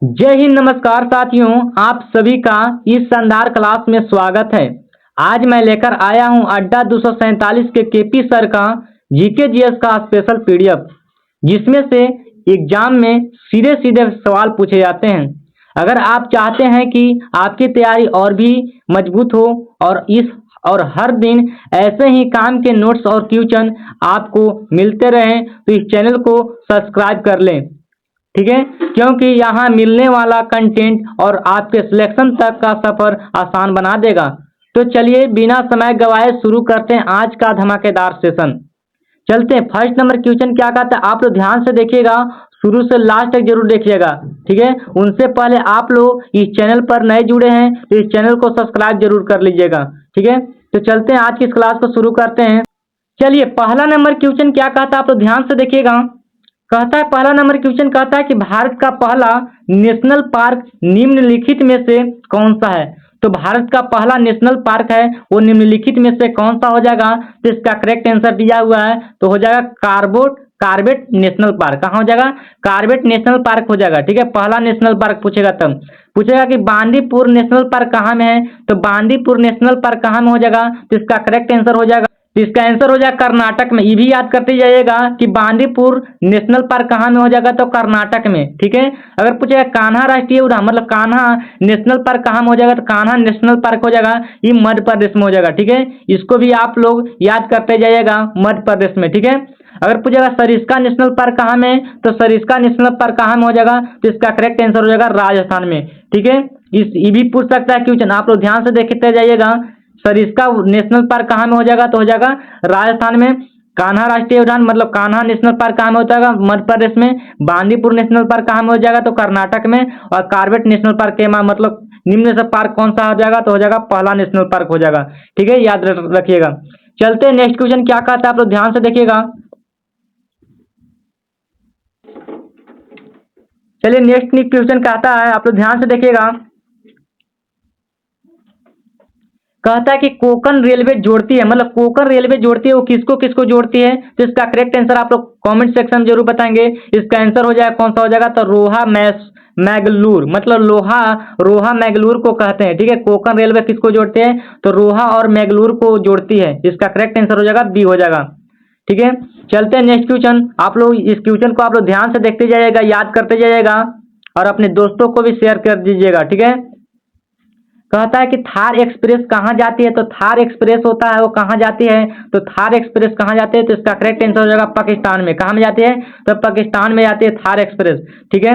जय हिंद, नमस्कार साथियों। आप सभी का इस शानदार क्लास में स्वागत है। आज मैं लेकर आया हूं अड्डा 247 के केपी सर का जीके जीएस का स्पेशल पीडीएफ, जिसमें से एग्जाम में सीधे सीधे सवाल पूछे जाते हैं। अगर आप चाहते हैं कि आपकी तैयारी और भी मजबूत हो और हर दिन ऐसे ही काम के नोट्स और क्वेश्चन आपको मिलते रहें, तो इस चैनल को सब्सक्राइब कर लें। ठीक है, क्योंकि यहाँ मिलने वाला कंटेंट और आपके सिलेक्शन तक का सफर आसान बना देगा। तो चलिए बिना समय गवाए शुरू करते हैं आज का धमाकेदार सेशन। चलते हैं। फर्स्ट नंबर क्वेश्चन क्या कहता है, आप लोग ध्यान से देखिएगा, शुरू से लास्ट तक जरूर देखिएगा। ठीक है, उनसे पहले आप लोग इस चैनल पर नए जुड़े हैं तो इस चैनल को सब्सक्राइब जरूर कर लीजिएगा। ठीक है, तो चलते हैं आज की इस क्लास को शुरू करते हैं। चलिए, पहला नंबर क्वेश्चन क्या कहता है, आप लोग ध्यान से देखिएगा। कहता है, पहला नंबर क्वेश्चन कहता है कि भारत का पहला नेशनल पार्क निम्नलिखित में से कौन सा है। तो भारत का पहला नेशनल पार्क है वो निम्नलिखित में से कौन सा हो जाएगा। तो इसका करेक्ट आंसर दिया हुआ है, तो हो जाएगा कार्बेट नेशनल पार्क। कहाँ हो जाएगा? कार्बेट नेशनल पार्क हो जाएगा। ठीक है, पहला नेशनल पार्क पूछेगा तब पूछेगा कि बांदीपुर नेशनल पार्क कहाँ में है। तो बांदीपुर नेशनल पार्क कहाँ में हो जाएगा। तो इसका करेक्ट आंसर हो जाएगा, तो इसका आंसर हो जाएगा कर्नाटक में। ये भी याद करते जाइएगा कि बांदीपुर नेशनल पार्क कहाँ में हो जाएगा, तो कर्नाटक में। ठीक है, अगर पूछेगा कान्हा राष्ट्रीय उद्यान मतलब कान्हा नेशनल पार्क कहाँ में हो जाएगा, तो कान्हा नेशनल पार्क हो जाएगा, ये मध्य प्रदेश में हो जाएगा। ठीक है, इसको भी आप लोग याद करते जाइएगा, मध्य प्रदेश में। ठीक है, अगर पूछेगा सरिस्का नेशनल पार्क कहाँ में, तो सरिस्का नेशनल पार्क कहाँ में हो जाएगा, तो इसका करेक्ट आंसर हो जाएगा राजस्थान में। ठीक है, ये भी पूछ सकता है क्वेश्चन, आप लोग ध्यान से देखते जाइएगा। सरिस्का नेशनल पार्क कहाँ में हो जाएगा, तो हो जाएगा राजस्थान में। कान्हा राष्ट्रीय उद्यान मतलब कान्हा नेशनल पार्क कहाँ में हो जाएगा, मध्य प्रदेश में। बांदीपुर नेशनल पार्क कहाँ में हो जाएगा, तो कर्नाटक में। और कार्बेट नेशनल पार्क के मतलब निम्न से पार्क कौन सा हो जाएगा, तो हो जाएगा पहला नेशनल पार्क हो जाएगा। ठीक है, याद रखिएगा। चलते हैं, नेक्स्ट क्वेश्चन क्या कहता है, आप लोग ध्यान से देखिएगा। चलिए, नेक्स्ट क्वेश्चन कहता है, आप लोग ध्यान से देखिएगा। कहता है कि कोंकण रेलवे जोड़ती है मतलब कोंकण रेलवे जोड़ती है वो किसको किसको जोड़ती है। तो इसका करेक्ट आंसर आप लोग कमेंट सेक्शन में जरूर बताएंगे। इसका आंसर हो जाएगा, कौन सा हो जाएगा, तो रोहा मैगलूर मतलब रोहा मैगलूर को कहते हैं। ठीक है, कोंकण रेलवे किसको जोड़ते हैं, तो रोहा और मैगलूर को जोड़ती है। इसका करेक्ट आंसर हो जाएगा बी हो जाएगा। ठीक है, चलते हैं नेक्स्ट क्वेश्चन। आप लोग इस क्वेश्चन को आप लोग ध्यान से देखते जाइएगा, याद करते जाइएगा और अपने दोस्तों को भी शेयर कर दीजिएगा। ठीक है, कहता है कि थार एक्सप्रेस कहाँ जाती है। तो थार एक्सप्रेस होता है वो कहाँ जाती है, तो थार एक्सप्रेस कहाँ जाती है, तो इसका करेक्ट आंसर हो जाएगा पाकिस्तान में। कहाँ में जाती है, तो पाकिस्तान में जाती है थार एक्सप्रेस। ठीक है,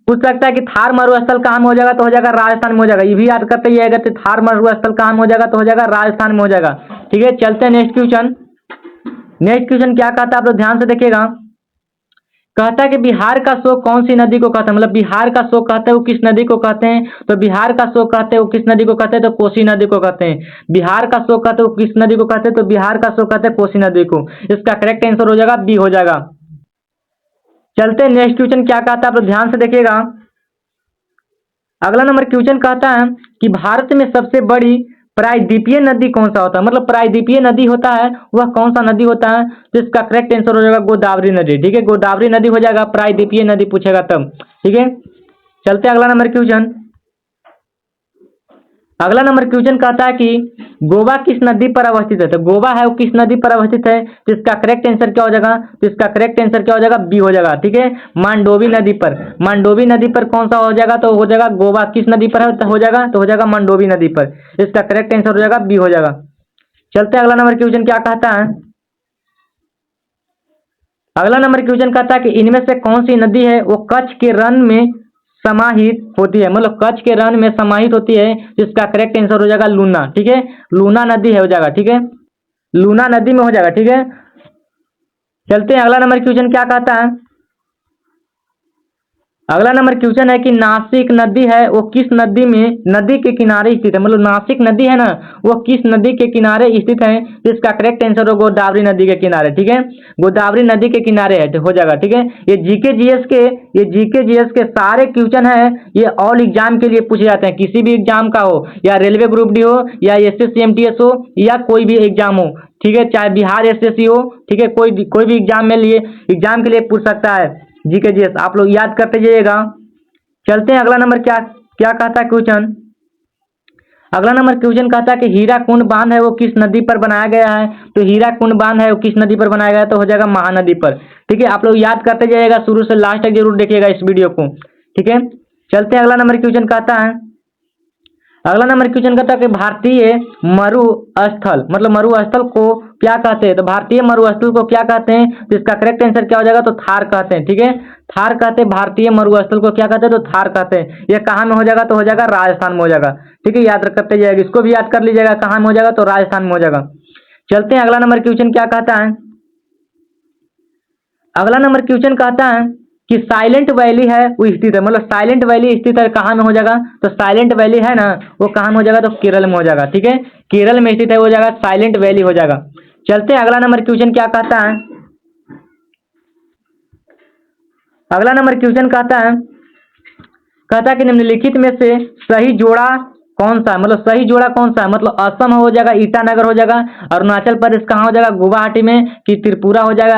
पूछ सकता है कि थार मरुस्थल कहाँ में हो जाएगा, तो हो जाएगा राजस्थान में हो जाएगा। ये भी याद करते जाइएगा, तो थार मरुस्थल कहाँ में हो जाएगा, तो हो जाएगा राजस्थान में हो जाएगा। ठीक है, चलते हैं नेक्स्ट क्वेश्चन। नेक्स्ट क्वेश्चन क्या कहता है, आप लोग ध्यान से देखिएगा। कहता है कि बिहार का शोक कौन सी नदी को कहते हैं मतलब बिहार का शोक कहते हैं वो किस नदी को कहते हैं। तो बिहार का शोक कहते हैं वो किस नदी को कहते हैं, तो कोसी नदी को कहते हैं। बिहार का शोक कहते हैं वो किस नदी को कहते हैं, तो बिहार का शोक कहते हैं कोसी नदी को। इसका करेक्ट आंसर हो जाएगा बी हो जाएगा। चलते हैं, नेक्स्ट क्वेश्चन क्या कहता है, आप लोग ध्यान से देखिएगा। अगला नंबर क्वेश्चन कहता है कि भारत में सबसे बड़ी प्रायद्वीपीय नदी कौन सा होता है मतलब प्रायद्वीपीय नदी होता है वह कौन सा नदी होता है। तो इसका करेक्ट आंसर हो जाएगा गोदावरी नदी। ठीक है, गोदावरी नदी हो जाएगा, प्रायद्वीपीय नदी पूछेगा तब। ठीक है, चलते अगला नंबर क्वेश्चन। अगला नंबर क्वेश्चन कहता है कि गोवा किस नदी पर अवस्थित है। तो गोवा है वो किस नदी पर अवस्थित है, तो इसका करेक्ट आंसर क्या हो जाएगा, तो इसका करेक्ट आंसर क्या हो जाएगा, बी हो जाएगा। ठीक है, मांडोवी नदी पर। मांडोवी नदी पर कौन सा हो जाएगा, तो हो जाएगा गोवा किस नदी पर हो जाएगा, तो हो जाएगा मांडोवी नदी पर। इसका करेक्ट आंसर हो जाएगा बी हो जाएगा। चलते अगला नंबर क्वेश्चन क्या कहता है। अगला नंबर क्वेश्चन कहता है कि इनमें से कौन सी नदी है वो कच्छ के रण में समाहित होती है मतलब कच्छ के रण में समाहित होती है। जिसका करेक्ट आंसर हो जाएगा लूना। ठीक है, लूना नदी है हो जाएगा। ठीक है, लूना नदी में हो जाएगा। ठीक है, चलते हैं अगला नंबर क्वेश्चन क्या कहता है। अगला नंबर क्वेश्चन है कि नासिक नदी है वो किस नदी के किनारे स्थित है मतलब नासिक नदी है ना वो किस नदी के किनारे स्थित है। तो इसका करेक्ट आंसर हो गोदावरी नदी के किनारे। ठीक है, गोदावरी नदी के किनारे है हो जाएगा। ठीक है, ये जीके जीएस के सारे क्वेश्चन है, ये ऑल एग्जाम के लिए पूछे जाते हैं, किसी भी एग्जाम का हो या रेलवे ग्रुप डी हो या SSC-MTS हो या कोई भी एग्जाम हो। ठीक है, चाहे बिहार SSC हो। ठीक है, कोई भी एग्जाम के लिए पूछ सकता है जीके जीएस, आप लोग याद करते जाइएगा। चलते हैं अगला नंबर क्या क्या कहता है क्वेश्चन। अगला नंबर क्वेश्चन कहता है कि हीराकुंड बांध है वो किस नदी पर बनाया गया है। तो हीराकुंड बांध है वो किस नदी पर बनाया गया है, तो हो जाएगा महानदी पर। ठीक है, आप लोग याद करते जाइएगा, शुरू से लास्ट तक जरूर देखिएगा इस वीडियो को। ठीक है, चलते हैं अगला नंबर क्वेश्चन कहता है। अगला नंबर क्वेश्चन कहता है कि भारतीय मरुस्थल मतलब मरुस्थल को क्या कहते हैं। तो भारतीय मरुस्थल को क्या कहते हैं, तो इसका करेक्ट आंसर क्या हो जाएगा, तो थार कहते हैं। ठीक है, थार कहते हैं। भारतीय मरुस्थल को क्या कहते हैं, तो थार कहते हैं। यह कहाँ में हो जाएगा, तो हो जाएगा राजस्थान में हो जाएगा। ठीक है, याद करते जाएगा, इसको भी याद कर लीजिएगा, कहाँ में हो जाएगा, तो राजस्थान में हो जाएगा। चलते हैं अगला नंबर क्वेश्चन क्या कहता है। अगला नंबर क्वेश्चन कहता है कि साइलेंट वैली है वो स्थित है, मतलब साइलेंट वैली स्थित है कहाँ में हो जाएगा, तो साइलेंट वैली है ना वो कहाँ में हो जाएगा, तो केरल में हो जाएगा। ठीक है, केरल में स्थित है, हो जाएगा साइलेंट वैली हो जाएगा। चलते हैं अगला नंबर क्वेश्चन क्या कहता है। अगला नंबर क्वेश्चन कहता है कि निम्नलिखित में से सही जोड़ा कौन सा है, मतलब सही जोड़ा कौन सा है। मतलब असम हो जाएगा, ईटानगर हो जाएगा, अरुणाचल प्रदेश कहाँ हो जाएगा, गुवाहाटी में, कि त्रिपुरा हो जाएगा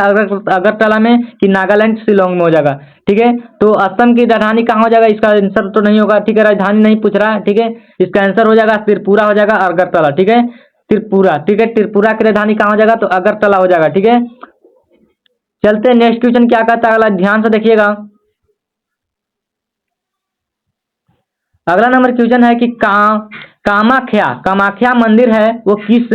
अगरतला में, कि नागालैंड शिलोंग में हो जाएगा। ठीक है, तो असम की राजधानी कहाँ हो जाएगा, इसका आंसर तो नहीं होगा। ठीक है, राजधानी नहीं पूछ रहा है। ठीक है, इसका आंसर हो जाएगा त्रिपुरा हो जाएगा, अगरतला। ठीक है, त्रिपुरा। ठीक है, त्रिपुरा की राजधानी कहाँ हो जाएगा, तो अगरतला हो जाएगा। ठीक है, चलते हैं नेक्स्ट क्वेश्चन क्या कहता है, अगला ध्यान से देखिएगा। अगला नंबर क्वेश्चन है कि कामाख्या मंदिर है वो किस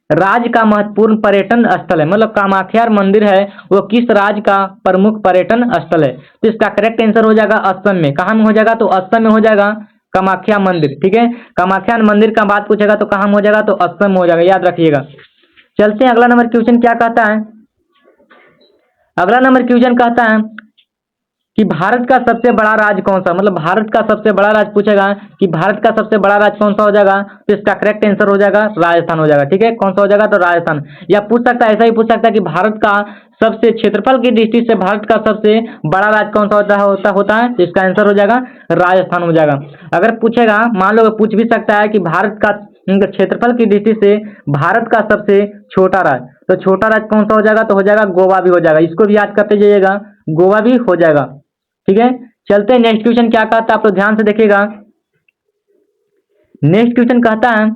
राज्य का महत्वपूर्ण पर्यटन स्थल है। मतलब कामाख्या मंदिर है वो किस राज्य का प्रमुख पर्यटन स्थल है। तो इसका करेक्ट आंसर हो जाएगा असम में। कहाँ में हो जाएगा, तो असम में हो जाएगा कामाख्या मंदिर। ठीक है, कामाख्या मंदिर का बात पूछेगा तो कहाँ में हो जाएगा, तो असम में हो जाएगा, याद रखिएगा। चलते हैं अगला नंबर क्वेश्चन क्या कहता है। अगला नंबर क्वेश्चन कहता है कि भारत का सबसे बड़ा राज्य कौन सा, मतलब भारत का सबसे बड़ा राज्य पूछेगा कि भारत का सबसे बड़ा राज्य कौन सा हो जाएगा, तो इसका करेक्ट आंसर हो जाएगा राजस्थान हो जाएगा। ठीक है, कौन सा हो जाएगा, तो राजस्थान। या पूछ सकता है, ऐसा ही पूछ सकता है कि भारत का सबसे क्षेत्रफल की दृष्टि से भारत का सबसे बड़ा राज्य कौन सा होता है, तो इसका आंसर हो जाएगा राजस्थान हो जाएगा। अगर पूछेगा, मान लो पूछ भी सकता है कि भारत का क्षेत्रफल की दृष्टि से भारत का सबसे छोटा राज्य, तो छोटा राज्य कौन सा हो जाएगा, तो हो जाएगा गोवा भी हो जाएगा। इसको भी याद करते जाइएगा, गोवा भी हो जाएगा। ठीक है, चलते हैं नेक्स्ट क्वेश्चन क्या कहता है, आप लोग ध्यान से देखिएगा। नेक्स्ट क्वेश्चन कहता है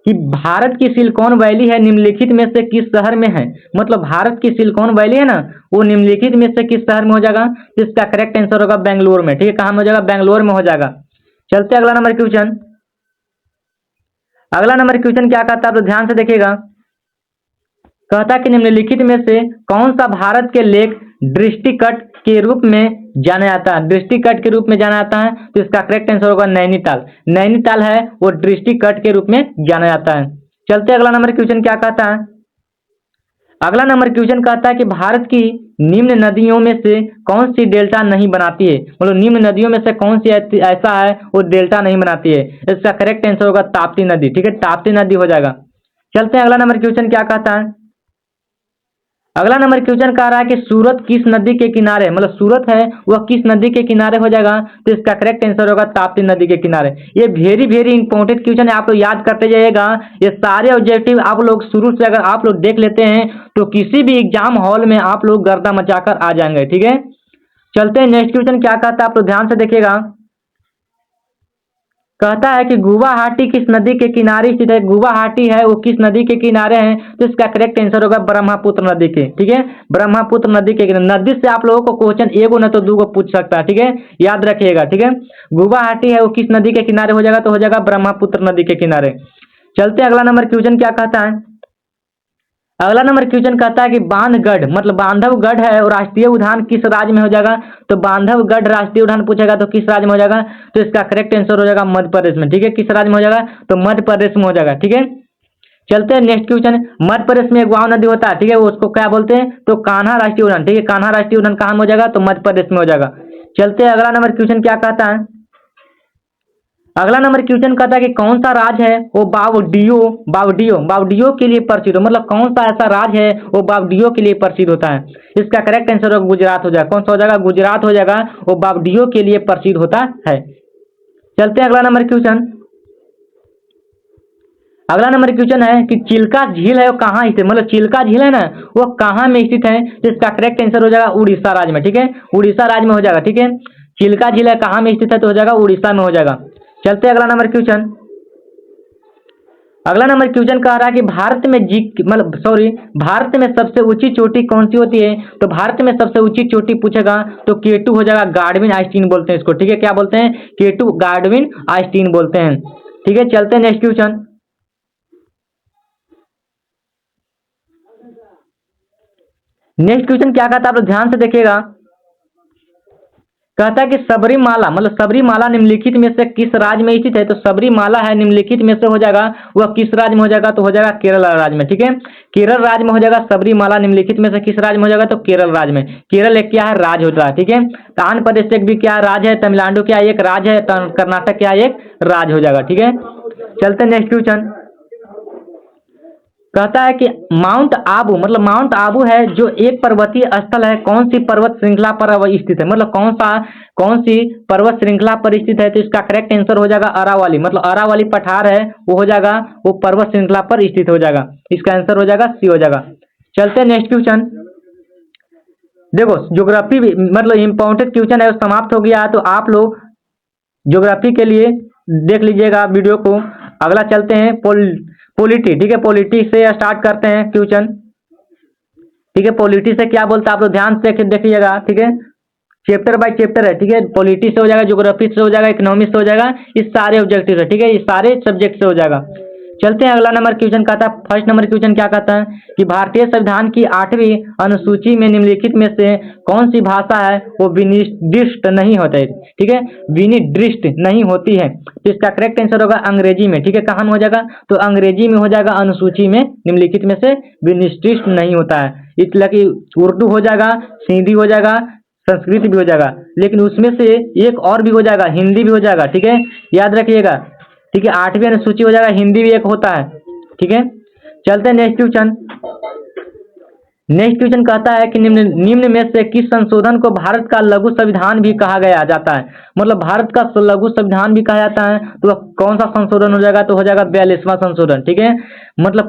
कि भारत की सिलिकॉन वैली है निम्नलिखित में से किस शहर में है। मतलब भारत की सिलिकॉन वैली है ना वो निम्नलिखित में से किस शहर में हो जाएगा, तो इसका करेक्ट आंसर होगा बेंगलोर में। ठीक है, कहाँ में हो जाएगा, बेंगलोर में हो जाएगा। चलते हैं अगला नंबर क्वेश्चन। अगला नंबर क्वेश्चन क्या कहता है, तो ध्यान से देखिएगा। कहता है कि निम्नलिखित में से कौन सा भारत के लेक दृष्टिकट के रूप में जाना जाता है। दृष्टिकट के रूप में जाना जाता है, तो इसका करेक्ट आंसर होगा नैनीताल। नैनीताल है वो दृष्टिकट के रूप में जाना जाता है। चलते अगला नंबर क्वेश्चन क्या कहता है। अगला नंबर क्वेश्चन कहता है कि भारत की निम्न नदियों में से कौन सी डेल्टा नहीं बनाती है। मतलब निम्न नदियों में से कौन सी ऐसा है वो डेल्टा नहीं बनाती है। इसका करेक्ट आंसर होगा ताप्ती नदी। ठीक है, ताप्ती नदी हो जाएगा। चलते हैं अगला नंबर क्वेश्चन क्या कहता है। अगला नंबर क्वेश्चन कह रहा है कि सूरत किस नदी के किनारे, मतलब सूरत है वह किस नदी के किनारे हो जाएगा, तो इसका करेक्ट आंसर होगा ताप्ती नदी के किनारे। ये वेरी वेरी इंपॉर्टेंट क्वेश्चन है, आप लोग याद करते जाइएगा। ये सारे ऑब्जेक्टिव आप लोग शुरू से अगर आप लोग देख लेते हैं तो किसी भी एग्जाम हॉल में आप लोग गर्दा मचाकर आ जाएंगे। ठीक है, चलते हैं नेक्स्ट क्वेश्चन क्या कहता है, आप लोग ध्यान से देखिएगा। कहता है कि गुवाहाटी किस नदी के किनारे स्थित है। गुवाहाटी है वो किस नदी के किनारे है, तो इसका करेक्ट आंसर होगा ब्रह्मपुत्र नदी के। ठीक है, ब्रह्मपुत्र नदी के किनारे। नदी से आप लोगों को क्वेश्चन एगो न तो दूगो पूछ सकता है। ठीक है, याद रखिएगा। ठीक है, गुवाहाटी है वो किस नदी के किनारे हो जाएगा, तो हो जाएगा ब्रह्मपुत्र नदी के किनारे। चलते अगला नंबर क्वेश्चन क्या कहता है। अगला नंबर क्वेश्चन कहता है कि बांधवगढ़ मतलब बांधवगढ़ है और राष्ट्रीय उद्यान किस राज्य में हो जाएगा, तो बांधवगढ़ राष्ट्रीय उद्यान पूछेगा तो किस राज्य में हो जाएगा, तो इसका करेक्ट आंसर हो जाएगा मध्य प्रदेश में। ठीक है, किस राज्य में हो जाएगा, तो मध्य प्रदेश में हो जाएगा। ठीक है, चलते हैं नेक्स्ट क्वेश्चन। मध्य प्रदेश में एक वाव नदी होता है। ठीक है, वो उसको क्या बोलते हैं, तो कान्हा राष्ट्रीय उद्यान। ठीक है, कान्हा राष्ट्रीय उद्यान कहाँ में हो जाएगा, तो मध्य प्रदेश में हो जाएगा। चलते हैं अगला नंबर क्वेश्चन क्या कहता है। अगला नंबर क्वेश्चन कहता है कि कौन सा राज्य है वो बावडियो के लिए प्रसिद्ध हो। मतलब कौन सा ऐसा राज्य है वो बावडियो के लिए प्रसिद्ध होता है। इसका करेक्ट आंसर होगा गुजरात हो जाएगा। कौन सा हो जाएगा, गुजरात हो जाएगा, वो बावडियो के लिए प्रसिद्ध होता है। चलते हैं अगला नंबर क्वेश्चन। अगला नंबर क्वेश्चन है कि चिल्का झील है वो कहाँ स्थित, मतलब चिल्का झील है ना वो कहाँ में स्थित है, तो इसका करेक्ट आंसर हो जाएगा उड़ीसा राज्य में। ठीक है, उड़ीसा राज्य में हो जाएगा। ठीक है, चिल्का झील है कहाँ में स्थित है? तो हो जाएगा उड़ीसा में हो जाएगा। चलते हैं अगला नंबर क्वेश्चन। अगला नंबर क्वेश्चन कह रहा है कि भारत में सबसे ऊंची चोटी कौन सी होती है? तो भारत में सबसे ऊंची चोटी पूछेगा तो केटू हो जाएगा, गार्डविन आइंस्टीन बोलते हैं इसको, ठीक है। क्या बोलते हैं? केटू गार्डविन आइंस्टीन बोलते हैं, ठीक है। चलते हैं नेक्स्ट क्वेश्चन। नेक्स्ट क्वेश्चन क्या कहता है आप लोग ध्यान से देखिएगा। कहता है कि सबरीमाला सबरीमाला निम्नलिखित में से किस राज्य में स्थित है? तो सबरीमाला है निम्नलिखित में से हो जाएगा वह किस राज्य में हो जाएगा? तो हो जाएगा केरल राज्य में, ठीक है। केरल राज्य में हो जाएगा सबरीमाला, निम्नलिखित में से किस राज्य में हो जाएगा? तो केरल राज्य में। केरल एक क्या है? राज्य होता है, ठीक है। तो आंध्र प्रदेश एक भी क्या राज्य है? तमिलनाडु क्या एक राज्य है? कर्नाटक क्या एक राज्य हो जाएगा, ठीक है। चलते नेक्स्ट क्वेश्चन। कहता है कि माउंट आबू माउंट आबू है जो एक पर्वतीय स्थल है, कौन सी पर्वत श्रृंखला पर स्थित है? कौन सी पर्वत श्रृंखला पर स्थित है? तो इसका करेक्ट आंसर हो जाएगा अरावली, अरावली पठार है वो हो जाएगा, वो पर्वत श्रृंखला पर स्थित हो जाएगा। इसका आंसर हो जाएगा सी हो जाएगा। चलते हैं नेक्स्ट क्वेश्चन। देखो ज्योग्राफी इंपॉर्टेंट क्वेश्चन है, समाप्त हो गया है, तो आप लोग ज्योग्राफी के लिए देख लीजिएगा वीडियो को। अगला चलते हैं पॉलिटी, ठीक है। पॉलिटी से स्टार्ट करते हैं क्वेश्चन, ठीक है। पॉलिटी से क्या बोलता है आप लोग ध्यान से देखिएगा, ठीक है। चैप्टर बाय चैप्टर है, ठीक है। पॉलिटी से हो जाएगा, ज्योग्राफी से हो जाएगा, इकोनॉमिक्स से हो जाएगा, इस सारे ऑब्जेक्टिव है, ठीक है। इस सारे सब्जेक्ट से हो जाएगा। चलते हैं अगला नंबर क्वेश्चन कहता है, फर्स्ट नंबर क्वेश्चन क्या कहता है कि भारतीय संविधान की 8वीं अनुसूची में निम्नलिखित में से कौन सी भाषा है वो विनिर्दिष्ट नहीं होता है, ठीक है। विनिर्दिष्ट नहीं होती है, तो इसका करेक्ट आंसर होगा अंग्रेजी में, ठीक है। कहाँ में हो जाएगा? तो अंग्रेजी में हो जाएगा, अनुसूची में निम्नलिखित में से विनिर्दिष्ट नहीं होता है। इसलिए कि उर्दू हो जाएगा, सिंधी हो जाएगा, संस्कृत भी हो जाएगा, लेकिन उसमें से एक और भी हो जाएगा, हिंदी भी हो जाएगा, ठीक है। याद रखिएगा, ठीक है। 8वीं अनुसूची हो जाएगा, हिंदी भी एक होता है, ठीक है। चलते हैं नेक्स्ट क्वेश्चन। नेक्स्ट क्वेश्चन कहता है कि निम्न में से किस संशोधन को भारत का लघु संविधान भी कहा गया जाता है? भारत का लघु संविधान भी कहा जाता है, तो कौन सा संशोधन हो जाएगा? तो हो जाएगा 42वां संशोधन, ठीक है।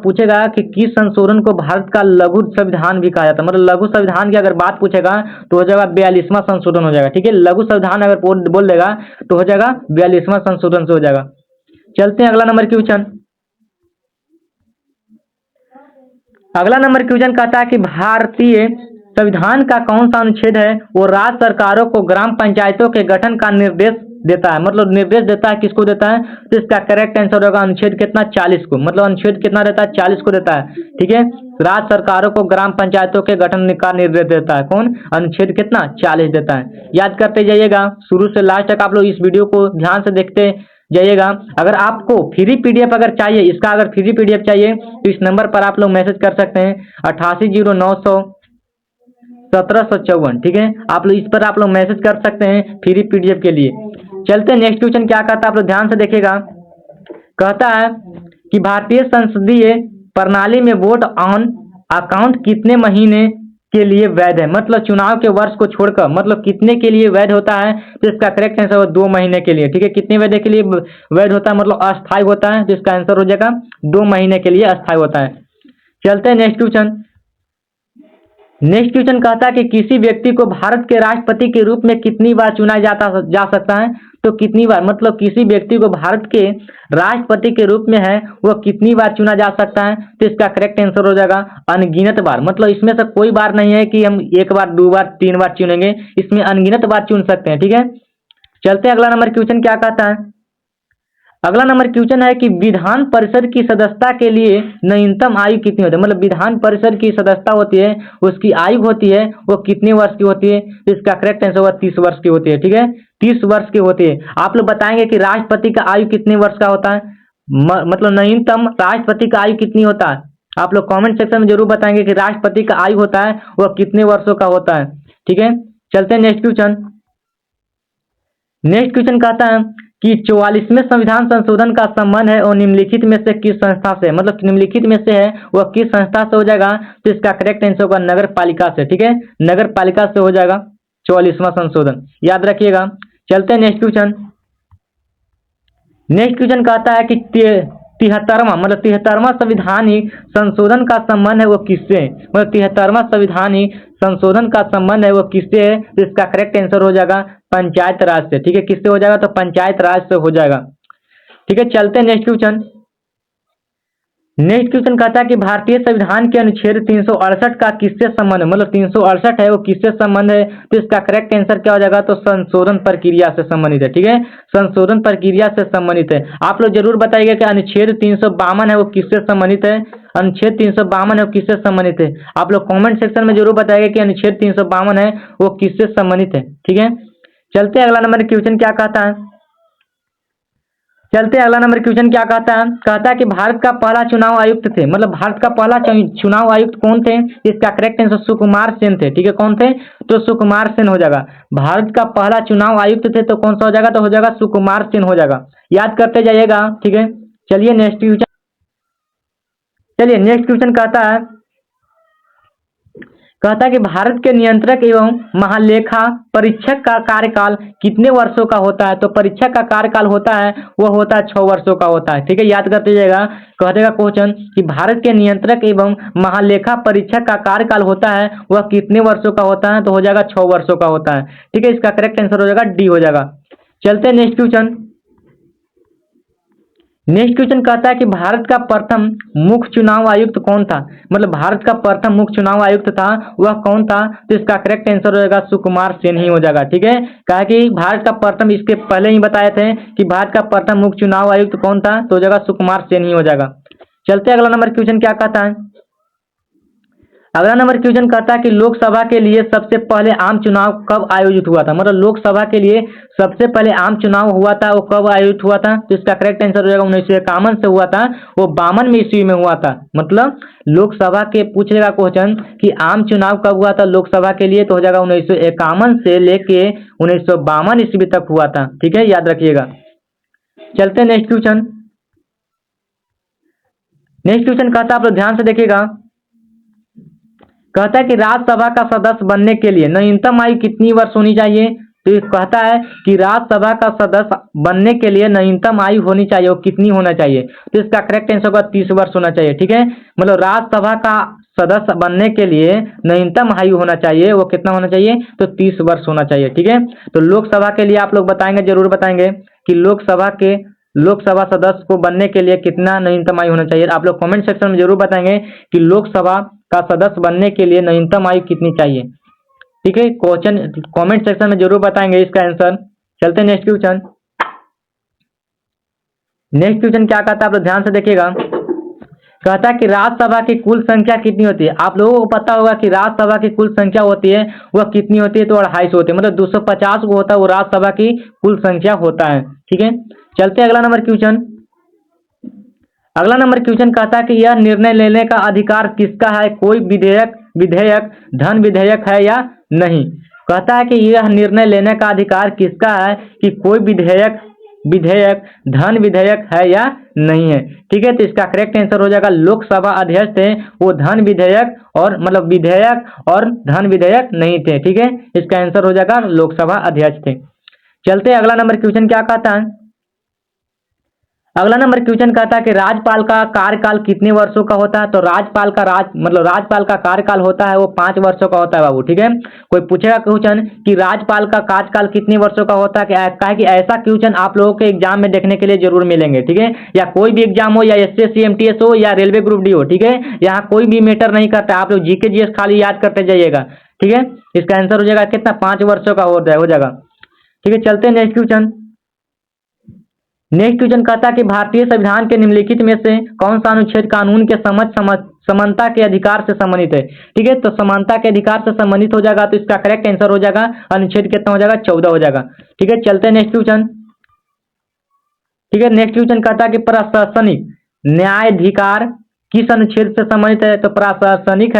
पूछेगा कि किस संशोधन को भारत का लघु संविधान भी कहा जाता है, लघु संविधान की अगर बात पूछेगा तो हो जाएगा 42वां संशोधन हो जाएगा, ठीक है। लघु संविधान अगर बोल देगा तो हो जाएगा 42वां संशोधन से हो जाएगा। चलते हैं अगला नंबर क्वेश्चन। अगला नंबर क्वेश्चन कहता है कि भारतीय संविधान का कौन सा अनुच्छेद है वो राज्य सरकारों को ग्राम पंचायतों के गठन का निर्देश देता है? निर्देश देता है, किसको देता है? तो इसका करेक्ट आंसर होगा अनुच्छेद कितना? 40 को। अनुच्छेद कितना देता है? 40 को देता है, ठीक है। राज्य सरकारों को ग्राम पंचायतों के गठन का निर्देश देता है कौन? अनुच्छेद कितना? 40 देता है। याद करते जाइएगा, शुरू से लास्ट तक आप लोग इस वीडियो को ध्यान से देखते जाइएगा। अगर आपको फ्री पीडीएफ अगर चाहिए, इसका अगर फ्री पीडीएफ चाहिए तो इस नंबर पर आप लोग मैसेज कर सकते हैं 8809001754, ठीक है। आप लोग इस पर आप लोग मैसेज कर सकते हैं फ्री पीडीएफ के लिए। चलते हैं नेक्स्ट क्वेश्चन क्या कहता है आप लोग ध्यान से देखिएगा। कहता है कि भारतीय संसदीय प्रणाली में वोट ऑन अकाउंट कितने महीने के लिए वैध है? चुनाव के वर्ष को छोड़कर कितने के लिए वैध होता है? तो इसका करेक्ट आंसर होगा 2 महीने के लिए, ठीक है। कितने महीने के लिए वैध होता है? अस्थायी होता है, तो इसका आंसर हो जाएगा 2 महीने के लिए अस्थायी होता है। चलते हैं नेक्स्ट क्वेश्चन। नेक्स्ट क्वेश्चन कहता है कि किसी व्यक्ति को भारत के राष्ट्रपति के रूप में कितनी बार चुना जा सकता है? तो कितनी बार, किसी व्यक्ति को भारत के राष्ट्रपति के रूप में है वो कितनी बार चुना जा सकता है? तो इसका करेक्ट आंसर हो जाएगा अनगिनत बार। इसमें से कोई बार नहीं है कि हम 1 बार 2 बार 3 बार चुनेंगे, इसमें अनगिनत बार चुन सकते हैं, ठीक है। चलते हैं अगला नंबर क्वेश्चन क्या कहता है। अगला नंबर क्वेश्चन है कि विधान परिषद की सदस्यता के लिए न्यूनतम आयु कितनी होती है? विधान परिषद की सदस्यता होती है, उसकी आयु होती है वो कितने वर्ष की होती है? तो इसका करेक्ट आंसर होगा 30 वर्ष की होती है, ठीक है। 30 वर्ष की होती है। आप लोग बताएंगे कि राष्ट्रपति का आयु कितने वर्ष का होता है? न्यूनतम राष्ट्रपति का आयु कितनी होता है? आप लोग कॉमेंट सेक्शन में जरूर बताएंगे कि राष्ट्रपति का आयु होता है वह कितने वर्षों का होता है, ठीक है। चलते हैं नेक्स्ट क्वेश्चन। नेक्स्ट क्वेश्चन कहता है कि 44वें संविधान संशोधन का संबंध है और निम्नलिखित में से किस संस्था से? निम्नलिखित में से है वह किस संस्था से हो जाएगा? तो इसका करेक्ट आंसर होगा नगर पालिका से, ठीक है। नगर पालिका से हो जाएगा 44वां संशोधन, याद रखिएगा। चलते हैं नेक्स्ट क्वेश्चन। नेक्स्ट क्वेश्चन कहता है कि 73वां संविधानी संशोधन का संबंध है वो किससे? 73वां संविधानी संशोधन का संबंध है वो किससे है? तो इसका करेक्ट आंसर हो जाएगा पंचायत राज से। ठीक है, किससे हो जाएगा? तो पंचायत राज से हो जाएगा। ठीक है, चलते हैं नेक्स्ट क्वेश्चन। नेक्स्ट क्वेश्चन कहता है कि भारतीय संविधान के अनुच्छेद 368 का किससे संबंध है? मतलब 368 है वो किससे संबंध है? तो इसका करेक्ट आंसर क्या हो जाएगा? तो संशोधन प्रक्रिया से संबंधित है। ठीक है, संशोधन प्रक्रिया से संबंधित है। आप लोग जरूर बताइएगा कि अनुच्छेद 352 है वो किससे संबंधित है? अनुच्छेद 352 है वो किससे संबंधित है? आप लोग कॉमेंट सेक्शन में जरूर बताइएगा कि अनुच्छेद 352 है वो किससे संबंधित है। ठीक है, चलते अगला नंबर क्वेश्चन क्या कहता है। चलते अगला नंबर क्वेश्चन क्या कहता है। कहता है कि भारत का पहला चुनाव आयुक्त थे, मतलब भारत का पहला चुनाव आयुक्त कौन थे? इसका करेक्ट आंसर सुकुमार सेन थे। ठीक है, कौन थे? तो सुकुमार सेन हो जाएगा। भारत का पहला चुनाव आयुक्त थे तो कौन सा हो जाएगा? तो हो जाएगा सुकुमार सेन हो जाएगा। याद करते जाइएगा। ठीक है, चलिए नेक्स्ट क्वेश्चन। चलिए नेक्स्ट क्वेश्चन कहता है कि भारत के नियंत्रक एवं महालेखा परीक्षक का कार्यकाल कितने वर्षों का होता है? तो परीक्षक का कार्यकाल होता है वो होता है 6 वर्षों का होता है। ठीक है, याद करते जाइएगा। कह देगा क्वेश्चन कि भारत के नियंत्रक एवं महालेखा परीक्षक का कार्यकाल होता है वह कितने वर्षों का होता है? तो हो जाएगा 6 वर्षों का होता है। ठीक है, इसका करेक्ट आंसर हो जाएगा डी हो जाएगा। चलते हैं नेक्स्ट क्वेश्चन। नेक्स्ट क्वेश्चन कहता है कि भारत का प्रथम मुख्य चुनाव आयुक्त कौन था? मतलब भारत का प्रथम मुख्य चुनाव आयुक्त था वह कौन था? तो इसका करेक्ट आंसर हो जाएगा सुकुमार सेन ही हो जाएगा। ठीक है, कहा कि भारत का प्रथम, इसके पहले ही बताए थे कि भारत का प्रथम मुख्य चुनाव आयुक्त कौन था, तो हो जाएगा सुकुमार सेन ही हो जाएगा। चलते अगला नंबर क्वेश्चन क्या कहता है। अगला नंबर क्वेश्चन कहता है कि लोकसभा के लिए सबसे पहले आम चुनाव कब आयोजित हुआ था? मतलब लोकसभा के लिए सबसे पहले आम चुनाव हुआ था वो कब आयोजित हुआ था? तो इसका करेक्ट आंसर हो जाएगा 1951 से हुआ था, वो 52वें ईस्वी में हुआ था। मतलब लोकसभा के पूछेगा क्वेश्चन कि आम चुनाव कब हुआ था लोकसभा के लिए, तो हो जाएगा 1951 से लेके 1952 ईस्वी तक हुआ था। ठीक है, याद रखिएगा। चलते नेक्स्ट क्वेश्चन। नेक्स्ट क्वेश्चन कहता है, आप लोग ध्यान से देखिएगा। कहता है कि राज्यसभा का सदस्य बनने के लिए न्यूनतम आयु कितनी वर्ष होनी चाहिए? तो ये कहता है कि राज्यसभा का सदस्य बनने के लिए न्यूनतम आयु होनी चाहिए, वो कितनी होना चाहिए? तो इसका करेक्ट आंसर होगा 30 वर्ष होना चाहिए। ठीक है, मतलब राज्यसभा का सदस्य बनने के लिए न्यूनतम आयु होना चाहिए, वो कितना होना चाहिए? तो 30 वर्ष होना चाहिए। ठीक है, तो लोकसभा के लिए आप लोग बताएंगे, जरूर बताएंगे कि लोकसभा सदस्य को बनने के लिए कितना न्यूनतम आयु होना चाहिए। आप लोग कमेंट सेक्शन में जरूर बताएंगे कि लोकसभा का सदस्य बनने के लिए न्यूनतम आयु कितनी चाहिए। ठीक है, क्वेश्चन कमेंट सेक्शन में जरूर बताएंगे इसका आंसर। चलते हैं नेक्स्ट क्वेश्चन। नेक्स्ट क्वेश्चन क्या कहता है, आप लोग ध्यान से देखिएगा। कहता है कि राज्यसभा की कुल संख्या कितनी होती है? आप लोगों को पता होगा कि राज्यसभा की कुल संख्या होती है वह कितनी होती है? तो 250 होती है, मतलब 250 को होता है वो राज्यसभा की कुल संख्या होता है। ठीक है, चलते अगला नंबर क्वेश्चन। अगला नंबर क्वेश्चन कहता है कि यह निर्णय लेने का अधिकार किसका है? कोई विधेयक धन विधेयक है या नहीं? कहता है कि यह निर्णय लेने का अधिकार किसका है कि कोई विधेयक धन विधेयक है या नहीं है। ठीक है, तो इसका करेक्ट आंसर हो जाएगा लोकसभा अध्यक्ष थे वो धन विधेयक और मतलब विधेयक और धन विधेयक नहीं थे। ठीक है, इसका आंसर हो जाएगा लोकसभा अध्यक्ष थे। चलते अगला नंबर क्वेश्चन क्या कहता है। अगला नंबर क्वेश्चन कहता है कि राज्यपाल का कार्यकाल कितने वर्षों का होता है? तो राज्यपाल का कार्यकाल होता है वो 5 वर्षों का होता है बाबू। ठीक है, कोई पूछेगा क्वेश्चन कि राज्यपाल का कार्यकाल कितने वर्षों का होता है, क्या है कि ऐसा क्वेश्चन आप लोगों के एग्जाम में देखने के लिए जरूर मिलेंगे। ठीक है, या कोई भी एग्जाम हो, या एसएससी एमटीएस हो, या रेलवे ग्रुप डी हो। ठीक है, यहाँ कोई भी मैटर नहीं करता, आप लोग जीके जीएस खाली याद करते जाइएगा। ठीक है, इसका आंसर हो जाएगा कितना? 5 वर्षों का हो जाएगा। ठीक है, चलते हैं नेक्स्ट क्वेश्चन। नेक्स्ट क्वेश्चन कहता है कि भारतीय संविधान के निम्नलिखित में से कौन सा अनुच्छेद कानून के समानता के अधिकार से संबंधित है? ठीक है, तो समानता के अधिकार से संबंधित हो जाएगा, तो इसका करेक्ट आंसर हो जाएगा अनुच्छेद कितना हो जाएगा? 14 हो जाएगा। ठीक है, चलते हैं नेक्स्ट क्वेश्चन। ठीक है, नेक्स्ट क्वेश्चन कहता है कि प्रशासनिक न्यायाधिकार किस अनुच्छेद से संबंधित है? तो प्रशासनिक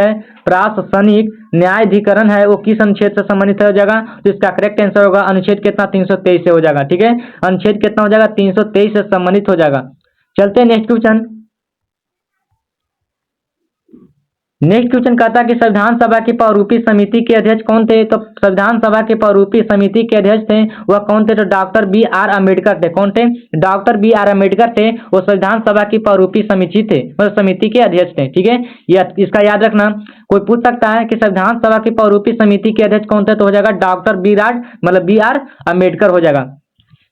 न्यायाधिकरण है वो किस अनुच्छेद से संबंधित हो जाएगा? तो इसका करेक्ट आंसर होगा अनुच्छेद कितना? 323 से हो जाएगा। ठीक है, अनुच्छेद कितना हो जाएगा? 323 से संबंधित हो जाएगा। चलते हैं नेक्स्ट क्वेश्चन। नेक्स्ट क्वेश्चन कहता है कि संविधान सभा की बहुरूपी समिति के अध्यक्ष कौन थे? तो संविधान सभा के बहुरूपी समिति के अध्यक्ष थे वह कौन थे? तो डॉक्टर बी आर अम्बेडकर थे। कौन थे? डॉक्टर बी आर अम्बेडकर थे। वो संविधान सभा की बहुरूपी समिति थे, मतलब समिति के अध्यक्ष थे। ठीक है, इसका याद रखना। कोई पूछ सकता है कि संविधान सभा की बहुरूपी समिति के अध्यक्ष कौन थे? तो हो जाएगा डॉक्टर बी आर अम्बेडकर हो जाएगा।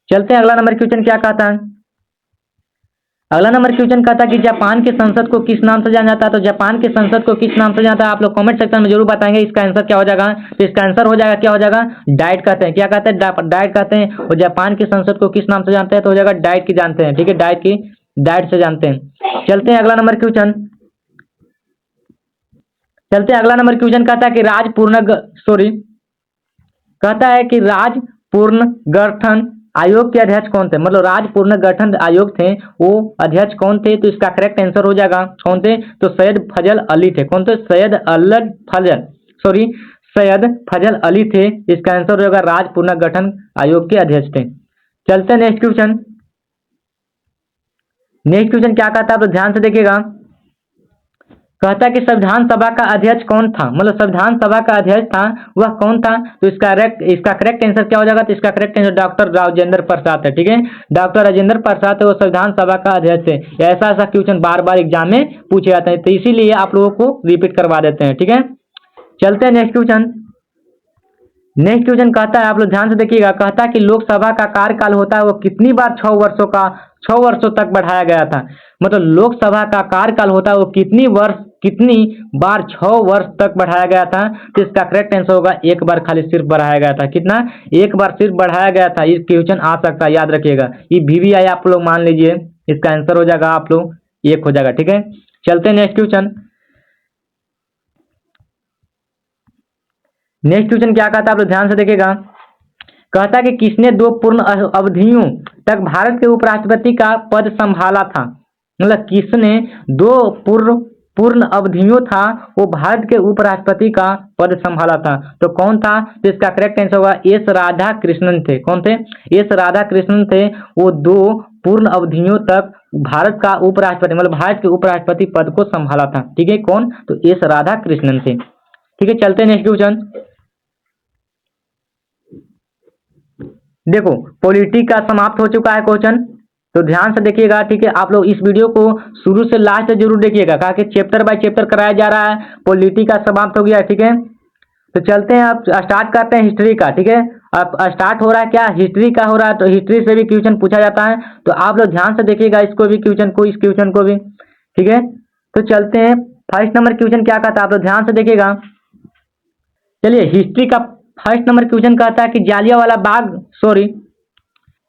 चलते हैं अगला नंबर क्वेश्चन क्या कहता है। अगला नंबर क्वेश्चन कहता है कि जापान के संसद को किस नाम से जाना जाता है? तो जापान के संसद को किस नाम से जाना जाता है? आप लोग कमेंट सेक्शन में जरूर बताएंगे इसका आंसर क्या हो जाएगा। तो इसका आंसर हो जाएगा, क्या हो जाएगा? डाइट कहते हैं। क्या कहते हैं? डाइट कहते हैं। और जापान के संसद को किस नाम से जानते हैं? तो हो जाएगा डाइट की जानते हैं। ठीक है, डाइट से जानते हैं। चलते हैं अगला नंबर क्वेश्चन। अगला नंबर क्वेश्चन कहता है कि कहता है कि राज्य पुनर्गठन आयोग के अध्यक्ष कौन थे? मतलब राज्य पुनर्गठन आयोग थे, वो अध्यक्ष कौन थे? तो इसका करेक्ट आंसर हो जाएगा कौन थे? तो सैयद फजल अली थे। कौन थे? सैयद फजल अली थे। इसका आंसर हो जाएगा राज्य पुनर्गठन आयोग के अध्यक्ष थे। चलते हैं नेक्स्ट क्वेश्चन। क्या कहता है? तो ध्यान से देखिएगा। कहता है कि संविधान सभा का अध्यक्ष कौन था? मतलब संविधान सभा का अध्यक्ष था वह कौन था? तो इसका करेक्ट आंसर क्या हो जाएगा? तो इसका correct answer doctor Rajendra Prasad है। ठीक है, डॉक्टर राजेंद्र प्रसाद है, वो संविधान सभा का अध्यक्ष है। ऐसा क्वेश्चन बार बार एग्जाम में पूछे जाते हैं, तो इसीलिए आप लोगों को रिपीट करवा देते हैं। ठीक है, चलते हैं नेक्स्ट क्वेश्चन। कहता है, आप लोग ध्यान से देखिएगा। कहता है कि लोकसभा का कार्यकाल होता है वो कितनी बार 6 वर्षों तक बढ़ाया गया था? मतलब लोकसभा का कार्यकाल होता है वो कितनी बार 6 वर्ष तक बढ़ाया गया था? तो इसका करेक्ट आंसर होगा एक बार खाली सिर्फ बढ़ाया गया था। कितना? एक बार सिर्फ बढ़ाया गया था। ये क्वेश्चन आ सकता है, याद रखिएगा। ये VVI आप लोग मान लीजिए, इसका आंसर हो जाएगा आप लोग 1 हो जाएगा। ठीक है, चलते हैं नेक्स्ट क्वेश्चन। क्या कहता है? आप लोग ध्यान से देखिएगा। कहता है कि किसने 2 पूर्ण अवधियों तक भारत के उपराष्ट्रपति का पद संभाला था? मतलब किसने 2 पूर्ण अवधियों था वो भारत के उपराष्ट्रपति का पद संभाला था? तो कौन था? तो इसका करेक्ट आंसर होगा एस राधा कृष्णन थे। कौन थे? एस राधा कृष्णन थे। वो 2 पूर्ण अवधियों तक भारत का उपराष्ट्रपति, मतलब भारत के उपराष्ट्रपति पद को संभाला था। ठीक है, कौन? तो एस राधा कृष्णन थे। ठीक है, चलते हैं नेक्स्ट क्वेश्चन। देखो, पॉलिटी का समाप्त हो चुका है क्वेश्चन, तो ध्यान से देखिएगा। ठीक है, आप लोग इस वीडियो को शुरू से लास्ट तक जरूर देखिएगा, कहा कि चैप्टर बाय चैप्टर कराया जा रहा है। पॉलिटी का समाप्त हो गया। ठीक है, तो चलते हैं, आप स्टार्ट करते हैं हिस्ट्री का। ठीक है, अब स्टार्ट हो रहा है क्या? हिस्ट्री का हो रहा है, तो हिस्ट्री से भी क्वेश्चन पूछा जाता है, तो आप लोग ध्यान से देखिएगा इसको भी, इस क्वेश्चन को भी। ठीक है, तो चलते हैं। फर्स्ट नंबर क्वेश्चन क्या कहता है? आप लोग ध्यान से देखिएगा। चलिए, हिस्ट्री का फर्स्ट नंबर क्वेश्चन कहता है कि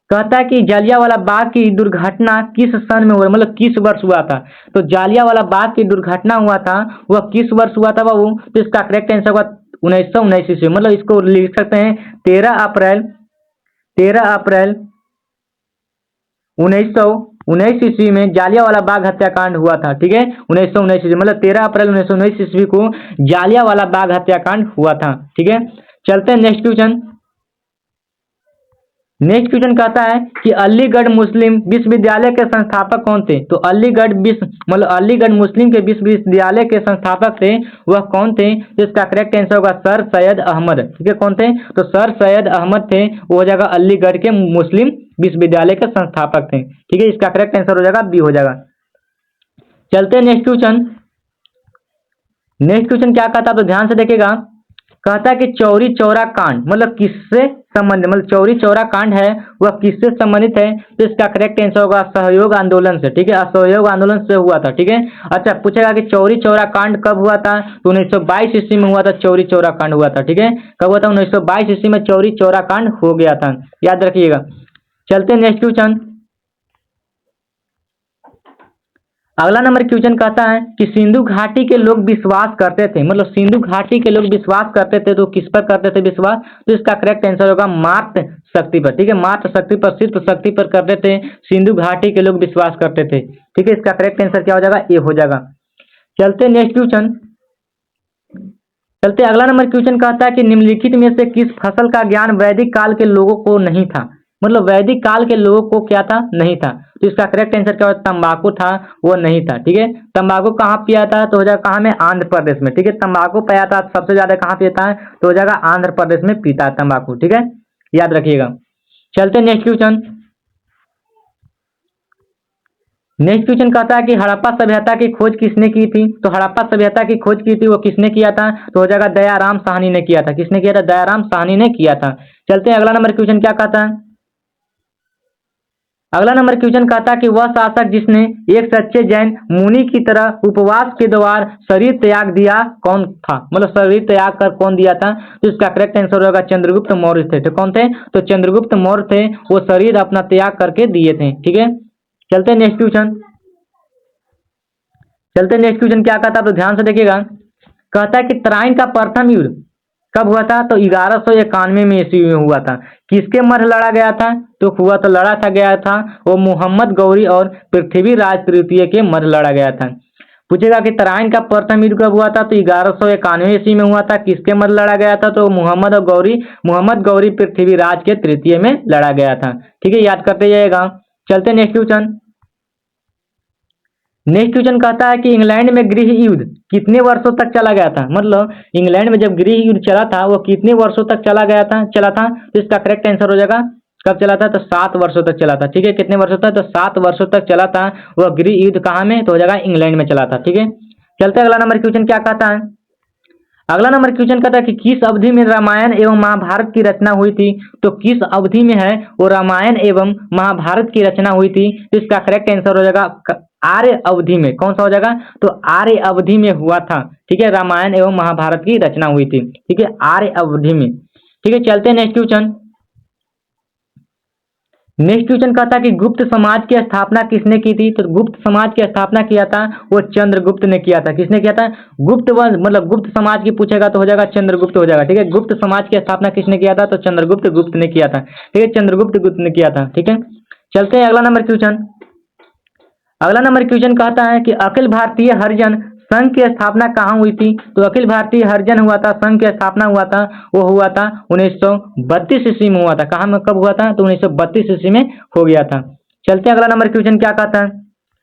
कहता है कि जालियांवाला बाग की दुर्घटना किस सन में हुआ? मतलब किस वर्ष हुआ था? तो जालियांवाला बाग की दुर्घटना हुआ था वह किस वर्ष हुआ था बाबू? तो इसका करेक्ट आंसर होगा 1919 ईस्वी। मतलब इसको लिख सकते हैं 13 अप्रैल 1919 ईस्वी में जालियांवाला बाग हत्याकांड हुआ था। ठीक है, 1919 ईस्वी, मतलब 13 अप्रैल 1919 ईस्वी को जालियांवाला बाग हत्याकांड हुआ था। ठीक है, चलते हैं नेक्स्ट क्वेश्चन। कहता है कि अलीगढ़ मुस्लिम विश्वविद्यालय के संस्थापक कौन थे? तो अलीगढ़ मुस्लिम के विश्वविद्यालय के संस्थापक थे वह कौन थे? तो इसका करेक्ट आंसर होगा सर सैयद अहमद। ठीक है, कौन थे? तो सर सैयद अहमद थे, वो हो जाएगा अलीगढ़ के मुस्लिम विश्वविद्यालय के संस्थापक थे। ठीक है, इसका करेक्ट आंसर हो जाएगा बी हो जाएगा। चलते हैं नेक्स्ट क्वेश्चन। क्या कहता है? तो ध्यान से देखिएगा। कहता है कि चौरी चौरा कांड मतलब किससे संबंधित, मतलब चौरी चौरा कांड है वह किससे संबंधित है? तो इसका करेक्ट आंसर होगा असहयोग आंदोलन से। ठीक है, असहयोग आंदोलन से हुआ था। ठीक है, अच्छा पूछेगा कि चौरी चौरा कांड कब हुआ था? तो 1922 ईस्वी में हुआ था, चौरी चौरा कांड हुआ था। ठीक है, कब हुआ था? 1922 ईस्वी में चौरी चौरा कांड हो गया था, याद रखिएगा। चलते हैं नेक्स्ट क्वेश्चन। अगला नंबर क्वेश्चन कहता है कि सिंधु घाटी के लोग विश्वास करते थे, मतलब सिंधु घाटी के लोग विश्वास करते थे, तो किस पर करते थे विश्वास? तो इसका करेक्ट आंसर होगा मातृ शक्ति पर। ठीक है, मातृ शक्ति पर, सिर्फ शक्ति पर करते थे, सिंधु घाटी के लोग विश्वास करते थे। ठीक है, इसका करेक्ट आंसर क्या हो जाएगा? ए हो जाएगा। चलते नेक्स्ट क्वेश्चन। अगला नंबर क्वेश्चन कहता है कि निम्नलिखित में से किस फसल का ज्ञान वैदिक काल के लोगों को नहीं था? मतलब वैदिक काल के लोगों को क्या था, नहीं था। तो इसका करेक्ट आंसर क्या होगा, तंबाकू था, वो नहीं था। ठीक है, तंबाकू कहाँ पिया था, तो हो जाएगा कहाँ में, आंध्र प्रदेश में। ठीक है, तंबाकू पाया था सबसे ज्यादा कहाँ पीता है, तो हो जाएगा आंध्र प्रदेश में पीता है तंबाकू। ठीक है, याद रखिएगा। चलते नेक्स्ट क्वेश्चन। नेक्स्ट क्वेश्चन कहता है कि हड़प्पा सभ्यता की खोज किसने की थी, तो हड़प्पा सभ्यता की खोज की थी वो किसने किया था, तो हो जाएगा दयाराम साहनी ने किया था। किसने किया था, दयाराम साहनी ने किया था। चलते हैं अगला नंबर क्वेश्चन क्या कहता है। अगला नंबर क्वेश्चन कहता है कि वह शासक जिसने एक सच्चे जैन मुनि की तरह उपवास के द्वारा शरीर त्याग दिया कौन था, मतलब शरीर त्याग कर कौन दिया था, तो इसका करेक्ट आंसर होगा चंद्रगुप्त मौर्य थे। तो कौन थे, तो चंद्रगुप्त मौर्य थे, वो शरीर अपना त्याग करके दिए थे। ठीक है, चलते हैं नेक्स्ट क्वेश्चन। चलते नेक्स्ट क्वेश्चन क्या कहता है, तो ध्यान से देखिएगा। कहता है कि तराइन का प्रथम युद्ध कब हुआ था, तो 1191 में ईस्वी में हुआ था। किसके मध्य लड़ा गया था, तो हुआ तो लड़ा था गया था वो मोहम्मद गौरी और पृथ्वीराज तृतीय के मध्य लड़ा गया था। पूछेगा कि तराइन का प्रथम युद्ध कब हुआ था, तो 1191 ईस्वी में हुआ था। किसके मध्य लड़ा गया था, तो मोहम्मद गौरी पृथ्वीराज के तृतीय में लड़ा गया था। ठीक है, याद करते जाइएगा। चलते नेक्स्ट क्वेश्चन। नेक्स्ट क्वेश्चन कहता है कि इंग्लैंड में गृह युद्ध कितने वर्षों तक चला गया था, मतलब इंग्लैंड में जब गृह युद्ध चला था वो कितने वर्षों तक चला था, तो इसका करेक्ट आंसर हो जाएगा कब चला था, तो 7 वर्षों तक चला था। ठीक है, कितने वर्षों तक, तो 7 वर्षों तक चला था वह गृह युद्ध। कहाँ में, तो हो जाएगा इंग्लैंड में चला था। ठीक है, चलते अगला नंबर क्वेश्चन क्या कहता है। अगला नंबर क्वेश्चन कहता है कि किस अवधि में रामायण एवं महाभारत की रचना हुई थी, तो किस अवधि में है वो रामायण एवं महाभारत की रचना हुई थी, तो इसका करेक्ट आंसर हो जाएगा आर्य अवधि में। कौन सा हो जाएगा, तो आर्य अवधि में हुआ था। ठीक है, रामायण एवं महाभारत की रचना हुई थी। ठीक है, आर्य अवधि में। ठीक है, चलते हैं नेक्स्ट क्वेश्चन। नेक्स्ट क्वेश्चन कहता है कि गुप्त समाज की स्थापना किसने की थी, तो गुप्त समाज की स्थापना किया था वो चंद्रगुप्त ने किया था। किसने किया था, गुप्त वंश, मतलब गुप्त समाज की पूछेगा तो हो जाएगा चंद्रगुप्त हो जाएगा। ठीक है, गुप्त समाज की स्थापना किसने किया था, तो चंद्रगुप्त गुप्त ने किया था। ठीक है, चंद्रगुप्त गुप्त ने किया था। ठीक है, चलते हैं अगला नंबर क्वेश्चन। अगला नंबर क्वेश्चन कहता है कि अखिल भारतीय हरिजन संघ की स्थापना कहाँ हुई थी, तो अखिल भारतीय हरिजन हुआ था संघ की स्थापना हुआ था वो हुआ था 1932 ईस्वी में हुआ था। कहाँ में कब हुआ था, तो 1932 ईस्वी में हो गया था। चलते हैं अगला नंबर क्वेश्चन क्या कहता है,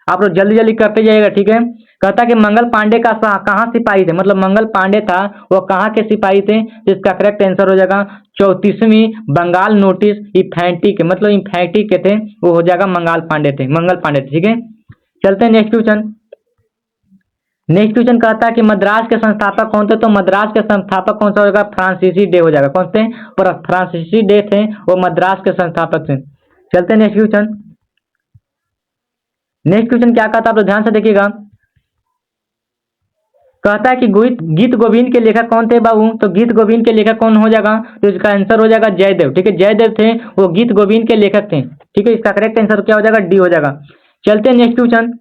आप लोग जल्दी जल्दी करते जाइएगा। ठीक है, कहता है कि मंगल पांडे का कहाँ सिपाही थे, मतलब मंगल पांडे था वो कहाँ के सिपाही थे, तो इसका करेक्ट आंसर हो जाएगा 34वीं बंगाल नोटिस इन्फैंट्री के, मतलब इन्फैंट्री के थे, वो हो जाएगा मंगल पांडे थे। ठीक है, चलते हैं नेक्स्ट क्वेश्चन। नेक्स्ट क्वेश्चन कहता है कि मद्रास के संस्थापक कौन थे, तो मद्रास के संस्थापक कौन सा होगा, फ्रांसीसी डे हो जाएगा। कौन थे, पर फ्रांसीसी डे थे, वो मद्रास के संस्थापक थे। चलते हैं नेक्स्ट क्वेश्चन। नेक्स्ट क्वेश्चन क्या कहता है, आप लोग ध्यान से देखिएगा। कहता है कि गीत गोविंद के लेखक कौन थे बाबू, तो गीत गोविंद के लेखक कौन हो जाएगा, तो इसका आंसर हो जाएगा जयदेव। ठीक है, जयदेव थे वो गीत गोविंद के लेखक थे। ठीक है, इसका करेक्ट आंसर क्या हो जाएगा, डी हो जाएगा। चलते हैं नेक्स्ट क्वेश्चन।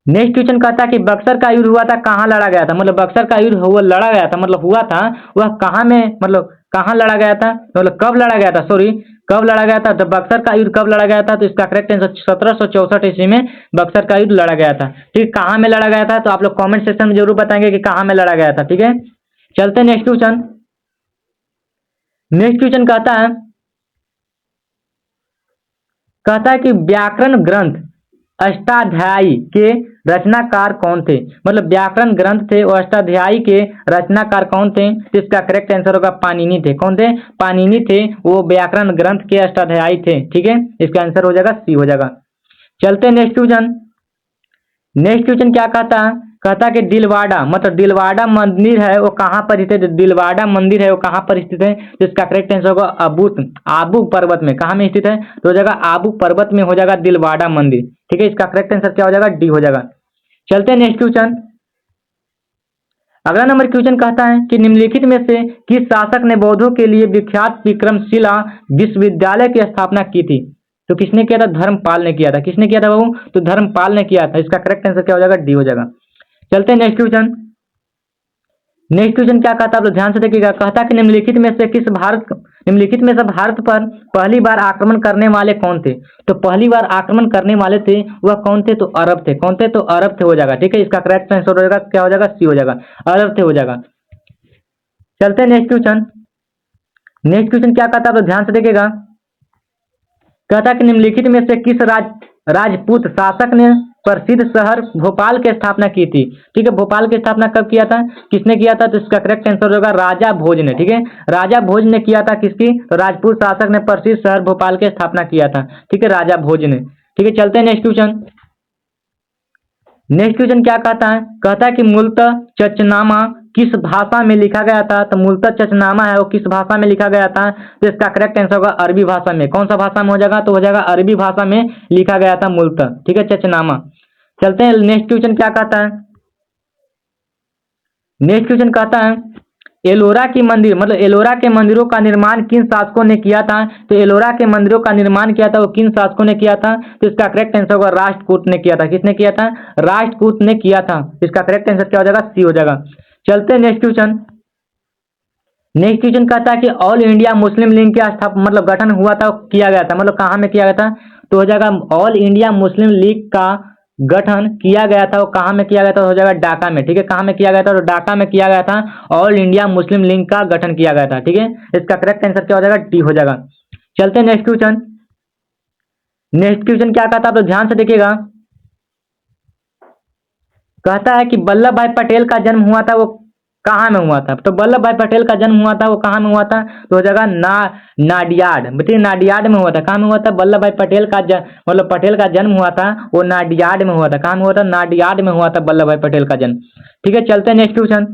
नेक्स्ट क्वेश्चन कहता है कि बक्सर का युद्ध हुआ था कहाँ लड़ा गया था, मतलब बक्सर का युद्ध हुआ लड़ा गया था, मतलब हुआ था वह कहाँ में, मतलब कहाँ लड़ा गया था, मतलब कब लड़ा गया था, सॉरी कब लड़ा गया था, तो बक्सर का युद्ध कब लड़ा गया था, तो इसका करेक्ट आंसर 1764 ईस्वी में बक्सर का युद्ध लड़ा गया था। ठीक, कहाँ में लड़ा गया था, तो आप लोग कमेंट सेक्शन में जरूर बताएंगे कि कहाँ में लड़ा गया था। ठीक है, चलते नेक्स्ट क्वेश्चन। नेक्स्ट क्वेश्चन कहता है कि व्याकरण ग्रंथ अष्टाध्यायी के रचनाकार कौन थे, मतलब व्याकरण ग्रंथ थे वो अष्टाध्यायी के रचनाकार कौन थे, तो इसका करेक्ट आंसर होगा पाणिनि थे। कौन थे, पाणिनि थे, वो व्याकरण ग्रंथ के अष्टाध्यायी थे। ठीक है, इसका आंसर हो जाएगा सी हो जाएगा। चलते हैं नेक्स्ट क्वेश्चन। नेक्स्ट क्वेश्चन क्या कहता कि दिलवाड़ा, मतलब दिलवाड़ा मंदिर है वो कहाँ पर स्थित है, दिलवाड़ा मंदिर है वो कहाँ पर स्थित है, तो इसका करेक्ट आंसर होगा आबू पर्वत में। कहाँ में स्थित है, तो हो जाएगा आबू पर्वत में हो जाएगा दिलवाड़ा मंदिर। ठीक है, इसका करेक्ट आंसर क्या हो जाएगा, डी हो जाएगा। चलते हैं नेक्स्ट क्वेश्चन। अगला नंबर क्वेश्चन कहता है कि निम्नलिखित में से किस शासक ने बौद्धों के लिए विख्यात विक्रमशिला विश्वविद्यालय की स्थापना की थी, तो किसने किया था, धर्मपाल ने किया था। किसने किया था बाबू, तो धर्मपाल ने किया था। इसका करेक्ट आंसर क्या हो जाएगा, डी हो जाएगा। चलते हैं नेक्स्ट क्वेश्चन। नेक्स्ट क्वेश्चन क्या कहता है, आप लोग ध्यान से देखिएगा। कहता है कि निम्नलिखित में से भारत पर पहली बार आक्रमण करने वाले कौन थे, तो पहली बार आक्रमण करने वाले थे वह कौन थे, तो अरब थे। कौन थे, तो अरब थे हो जाएगा। ठीक है, इसका करेक्ट आंसर हो जाएगा क्या हो जाएगा, सी हो जाएगा, अरब थे हो जाएगा। चलते हैं नेक्स्ट क्वेश्चन। नेक्स्ट क्वेश्चन क्या कहता है, आप लोग ध्यान से देखिएगा। कहता कि निम्नलिखित में से किस राजपूत शासक ने प्रसिद्ध शहर भोपाल की स्थापना की थी। ठीक है, भोपाल की स्थापना कब किया था, किसने किया था, तो इसका करेक्ट आंसर होगा राजा भोज ने। ठीक है, राजा भोज ने किया था किसकी, तो राजपूत शासक ने प्रसिद्ध शहर भोपाल की स्थापना किया था। ठीक है, राजा भोज ने। ठीक है, चलते हैं नेक्स्ट क्वेश्चन। नेक्स्ट क्वेश्चन क्या कहता है, कहता है कि मूलतः चचनामा किस भाषा में लिखा गया था। तो मूलतः चचनामा है वो किस भाषा में लिखा गया था, तो इसका करेक्ट आंसर होगा अरबी भाषा में। कौन सा भाषा में हो जाएगा, तो हो जाएगा अरबी भाषा में लिखा गया था मूलतः। ठीक है, चचनामा। चलते हैं नेक्स्ट क्वेश्चन क्या कहता है। नेक्स्ट क्वेश्चन कहता है एलोरा की मंदिर मतलब एलोरा के मंदिरों का निर्माण किन शासकों ने किया था। तो एलोरा के मंदिरों का निर्माण किया था वो किन शासकों ने किया था, तो इसका करेक्ट आंसर होगा राष्ट्रकूट ने किया था। किसने किया था, राष्ट्रकूट ने किया था। इसका करेक्ट आंसर क्या हो जाएगा, सी हो जाएगा। चलते हैं नेक्स्ट क्वेश्चन। नेक्स्ट क्वेश्चन कहता है कि ऑल इंडिया मुस्लिम लीग का मतलब गठन हुआ था, किया गया था, मतलब कहाँ में किया गया था, तो हो जाएगा ऑल इंडिया मुस्लिम लीग का गठन किया गया था, वो कहाँ में किया गया था, हो जाएगा ढाका में। ठीक है, कहाँ में किया गया था, तो ढाका में किया गया था। ऑल इंडिया मुस्लिम लीग का गठन किया गया था। ठीक है, इसका करेक्ट आंसर क्या हो जाएगा, डी हो जाएगा। चलते हैं नेक्स्ट क्वेश्चन। नेक्स्ट क्वेश्चन क्या कहता है, आप ध्यान से देखिएगा। कहता है कि वल्लभ भाई पटेल का जन्म हुआ था वो कहाँ में हुआ था, तो वल्लभ भाई पटेल का जन्म हुआ था वो कहाँ में हुआ था, तो हो जाएगा नाडियाड। बेटे नाडियाड में हुआ था। कहाँ में हुआ था, वल्लभ भाई पटेल का मतलब पटेल का जन्म हुआ था वो नाडियाड में हुआ था। कहाँ में हुआ था, नाडियाड में हुआ था वल्लभ भाई पटेल का जन्म। ठीक है, चलते हैं नेक्स्ट क्वेश्चन।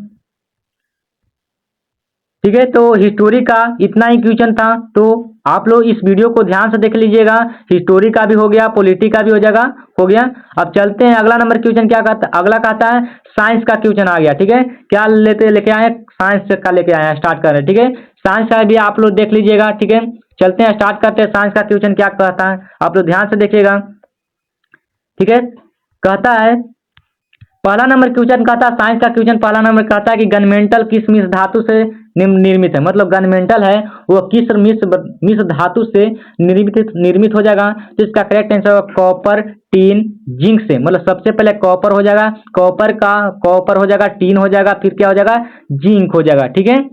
ठीक है, तो हिस्टोरी का इतना ही क्वेश्चन था, तो आप लोग इस वीडियो को ध्यान से देख लीजिएगा। हिस्टोरी का भी हो गया, पॉलिटी का भी हो जाएगा, हो गया। अब चलते हैं अगला नंबर क्वेश्चन क्या कहता है, अगला कहता है साइंस का क्वेश्चन आ गया। ठीक है, क्या लेके आए, साइंस का लेके आए हैं, स्टार्ट कर रहे हैं। ठीक है, साइंस का भी आप लोग देख लीजिएगा। ठीक है, चलते हैं स्टार्ट करते हैं। साइंस का क्वेश्चन क्या कहता है, आप लोग ध्यान से देखिएगा। ठीक है, कहता है पहला नंबर क्वेश्चन कहता है साइंस का क्वेश्चन पहला नंबर कहता है कि गनमेंटल किस मिश्र धातु से निर्मित है, मतलब गनमेंटल है वो किस मिश्र धातु से निर्मित हो जाएगा, तो इसका करेक्ट आंसर होगा कॉपर टीन जिंक से। मतलब सबसे पहले कॉपर हो जाएगा, कॉपर हो जाएगा, टीन हो जाएगा, फिर क्या हो जाएगा, जिंक हो जाएगा। ठीक है,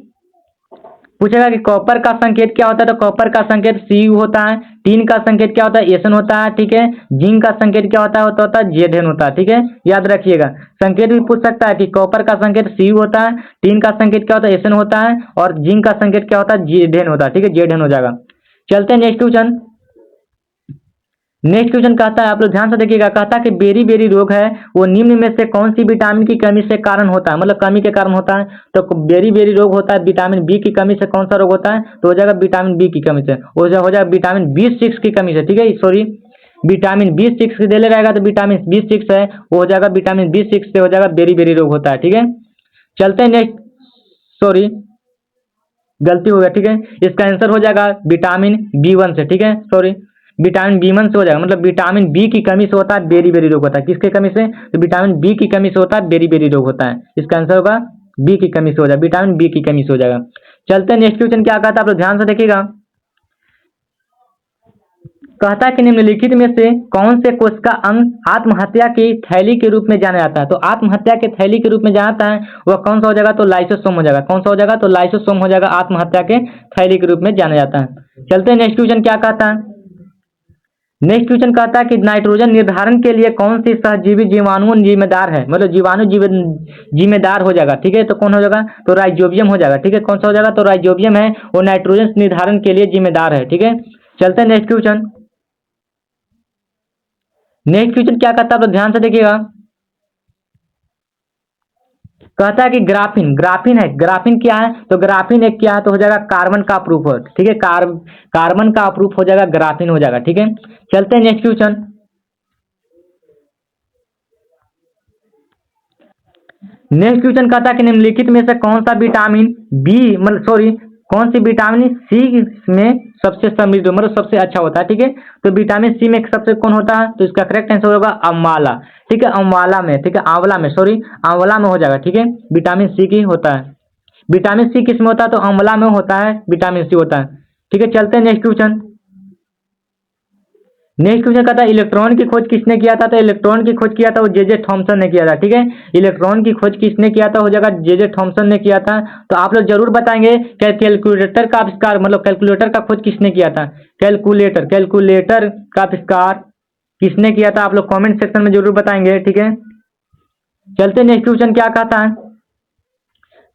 पूछेगा कि कॉपर का संकेत क्या होता है, तो कॉपर का संकेत Cu होता है। टीन का संकेत क्या होता है, Sn होता है। ठीक है, जिंक का संकेत क्या होता है, होता है Zn होता है। ठीक है, याद रखिएगा। संकेत भी पूछ सकता है कि कॉपर का संकेत Cu होता है, टीन का संकेत क्या होता है, Sn होता है, और जिंक का संकेत क्या होता है, Zn होता है। ठीक है, Zn हो जाएगा। चलते हैं नेक्स्ट क्वेश्चन। नेक्स्ट क्वेश्चन कहता है, आप लोग ध्यान से देखिएगा। कहता है कि बेरी बेरी रोग है वो निम्न में से कौन सी विटामिन की कमी से कारण होता है, मतलब कमी के कारण होता है। तो बेरी बेरी रोग होता है विटामिन बी की कमी से। कौन सा रोग होता है, तो हो जाएगा विटामिन बी की कमी से, हो जाएगा विटामिन B6 की कमी से। ठीक है, सॉरी विटामिन B6 की देले रहेगा तो विटामिन B6 है वो हो जाएगा विटामिन B6 से हो जाएगा बेरी बेरी रोग होता है। ठीक है, चलते हैं नेक्स्ट, सॉरी गलती हो गया। ठीक है, इसका आंसर हो जाएगा विटामिन B1 से। ठीक है, सॉरी विटामिन B1 से हो जाएगा, मतलब विटामिन बी की कमी से होता है बेरी बेरी रोग होता है। किसके कमी से, तो विटामिन बी की कमी से होता है बेरी बेरी रोग होता है। इसका आंसर होगा बी की कमी से हो जाएगा, विटामिन बी की कमी से हो जाएगा। चलते हैं नेक्स्ट क्वेश्चन क्या कहता है, आप लोग ध्यान से देखिएगा। कहता है कि निम्नलिखित में से कौन से कोश का अंग आत्महत्या की थैली के रूप में जाना जाता है। तो आत्महत्या के थैली के रूप में जाता है वह कौन सा हो जाएगा, तो लाइसोसोम हो जाएगा। कौन सा हो जाएगा, तो लाइसोसोम हो जाएगा, आत्महत्या के थैली के रूप में जाना जाता है। चलते हैं नेक्स्ट क्वेश्चन क्या कहता है। नेक्स्ट क्वेश्चन कहता है कि नाइट्रोजन निर्धारण के लिए कौन सी सहजीवी जीवाणु जिम्मेदार है, मतलब जीवाणु जिम्मेदार हो जाएगा। ठीक है, तो कौन हो जाएगा, तो राइजोबियम हो जाएगा। ठीक है, कौन सा हो जाएगा, तो राइजोबियम है वो नाइट्रोजन निर्धारण के लिए जिम्मेदार है। ठीक है, चलते हैं नेक्स्ट क्वेश्चन। नेक्स्ट क्वेश्चन क्या कहता है, आप ध्यान से देखिएगा। कहता है कि ग्राफीन है, ग्राफीन क्या है, तो ग्राफीन एक क्या है, तो हो जाएगा कार्बन का अप्रूफ हो। ठीक है, कार्बन का अप्रूफ हो जाएगा, ग्राफीन हो जाएगा। ठीक है, चलते हैं नेक्स्ट क्वेश्चन। नेक्स्ट क्वेश्चन कहता है कि निम्नलिखित में से कौन सा विटामिन बी मतलब सॉरी कौन सी विटामिन सी में सबसे समृद्ध मतलब सबसे अच्छा होता है। ठीक है, तो विटामिन सी में सबसे कौन होता है, तो इसका करेक्ट आंसर होगा अम्वाला। ठीक है, अम्वाला में, ठीक है आंवला में, सॉरी आंवला में हो जाएगा। ठीक है, विटामिन सी की होता है, विटामिन सी किस में होता है, तो अम्ला में होता है विटामिन सी होता है। ठीक है, चलते हैं नेक्स्ट क्वेश्चन। नेक्स्ट क्वेश्चन कहता है इलेक्ट्रॉन की खोज किसने किया था? तो इलेक्ट्रॉन की खोज किया था वो जे थॉमसन ने किया था। ठीक है, इलेक्ट्रॉन की खोज किसने किया था? हो जाएगा जे थॉमसन ने किया था। तो आप लोग जरूर बताएंगे कैलकुलेटर का आविष्कार, मतलब कैलकुलेटर का खोज किसने किया था? कैलकुलेटर का आविष्कार किसने किया था? आप लोग कमेंट सेक्शन में जरूर बताएंगे। ठीक है, चलते नेक्स्ट क्वेश्चन क्या कहता है।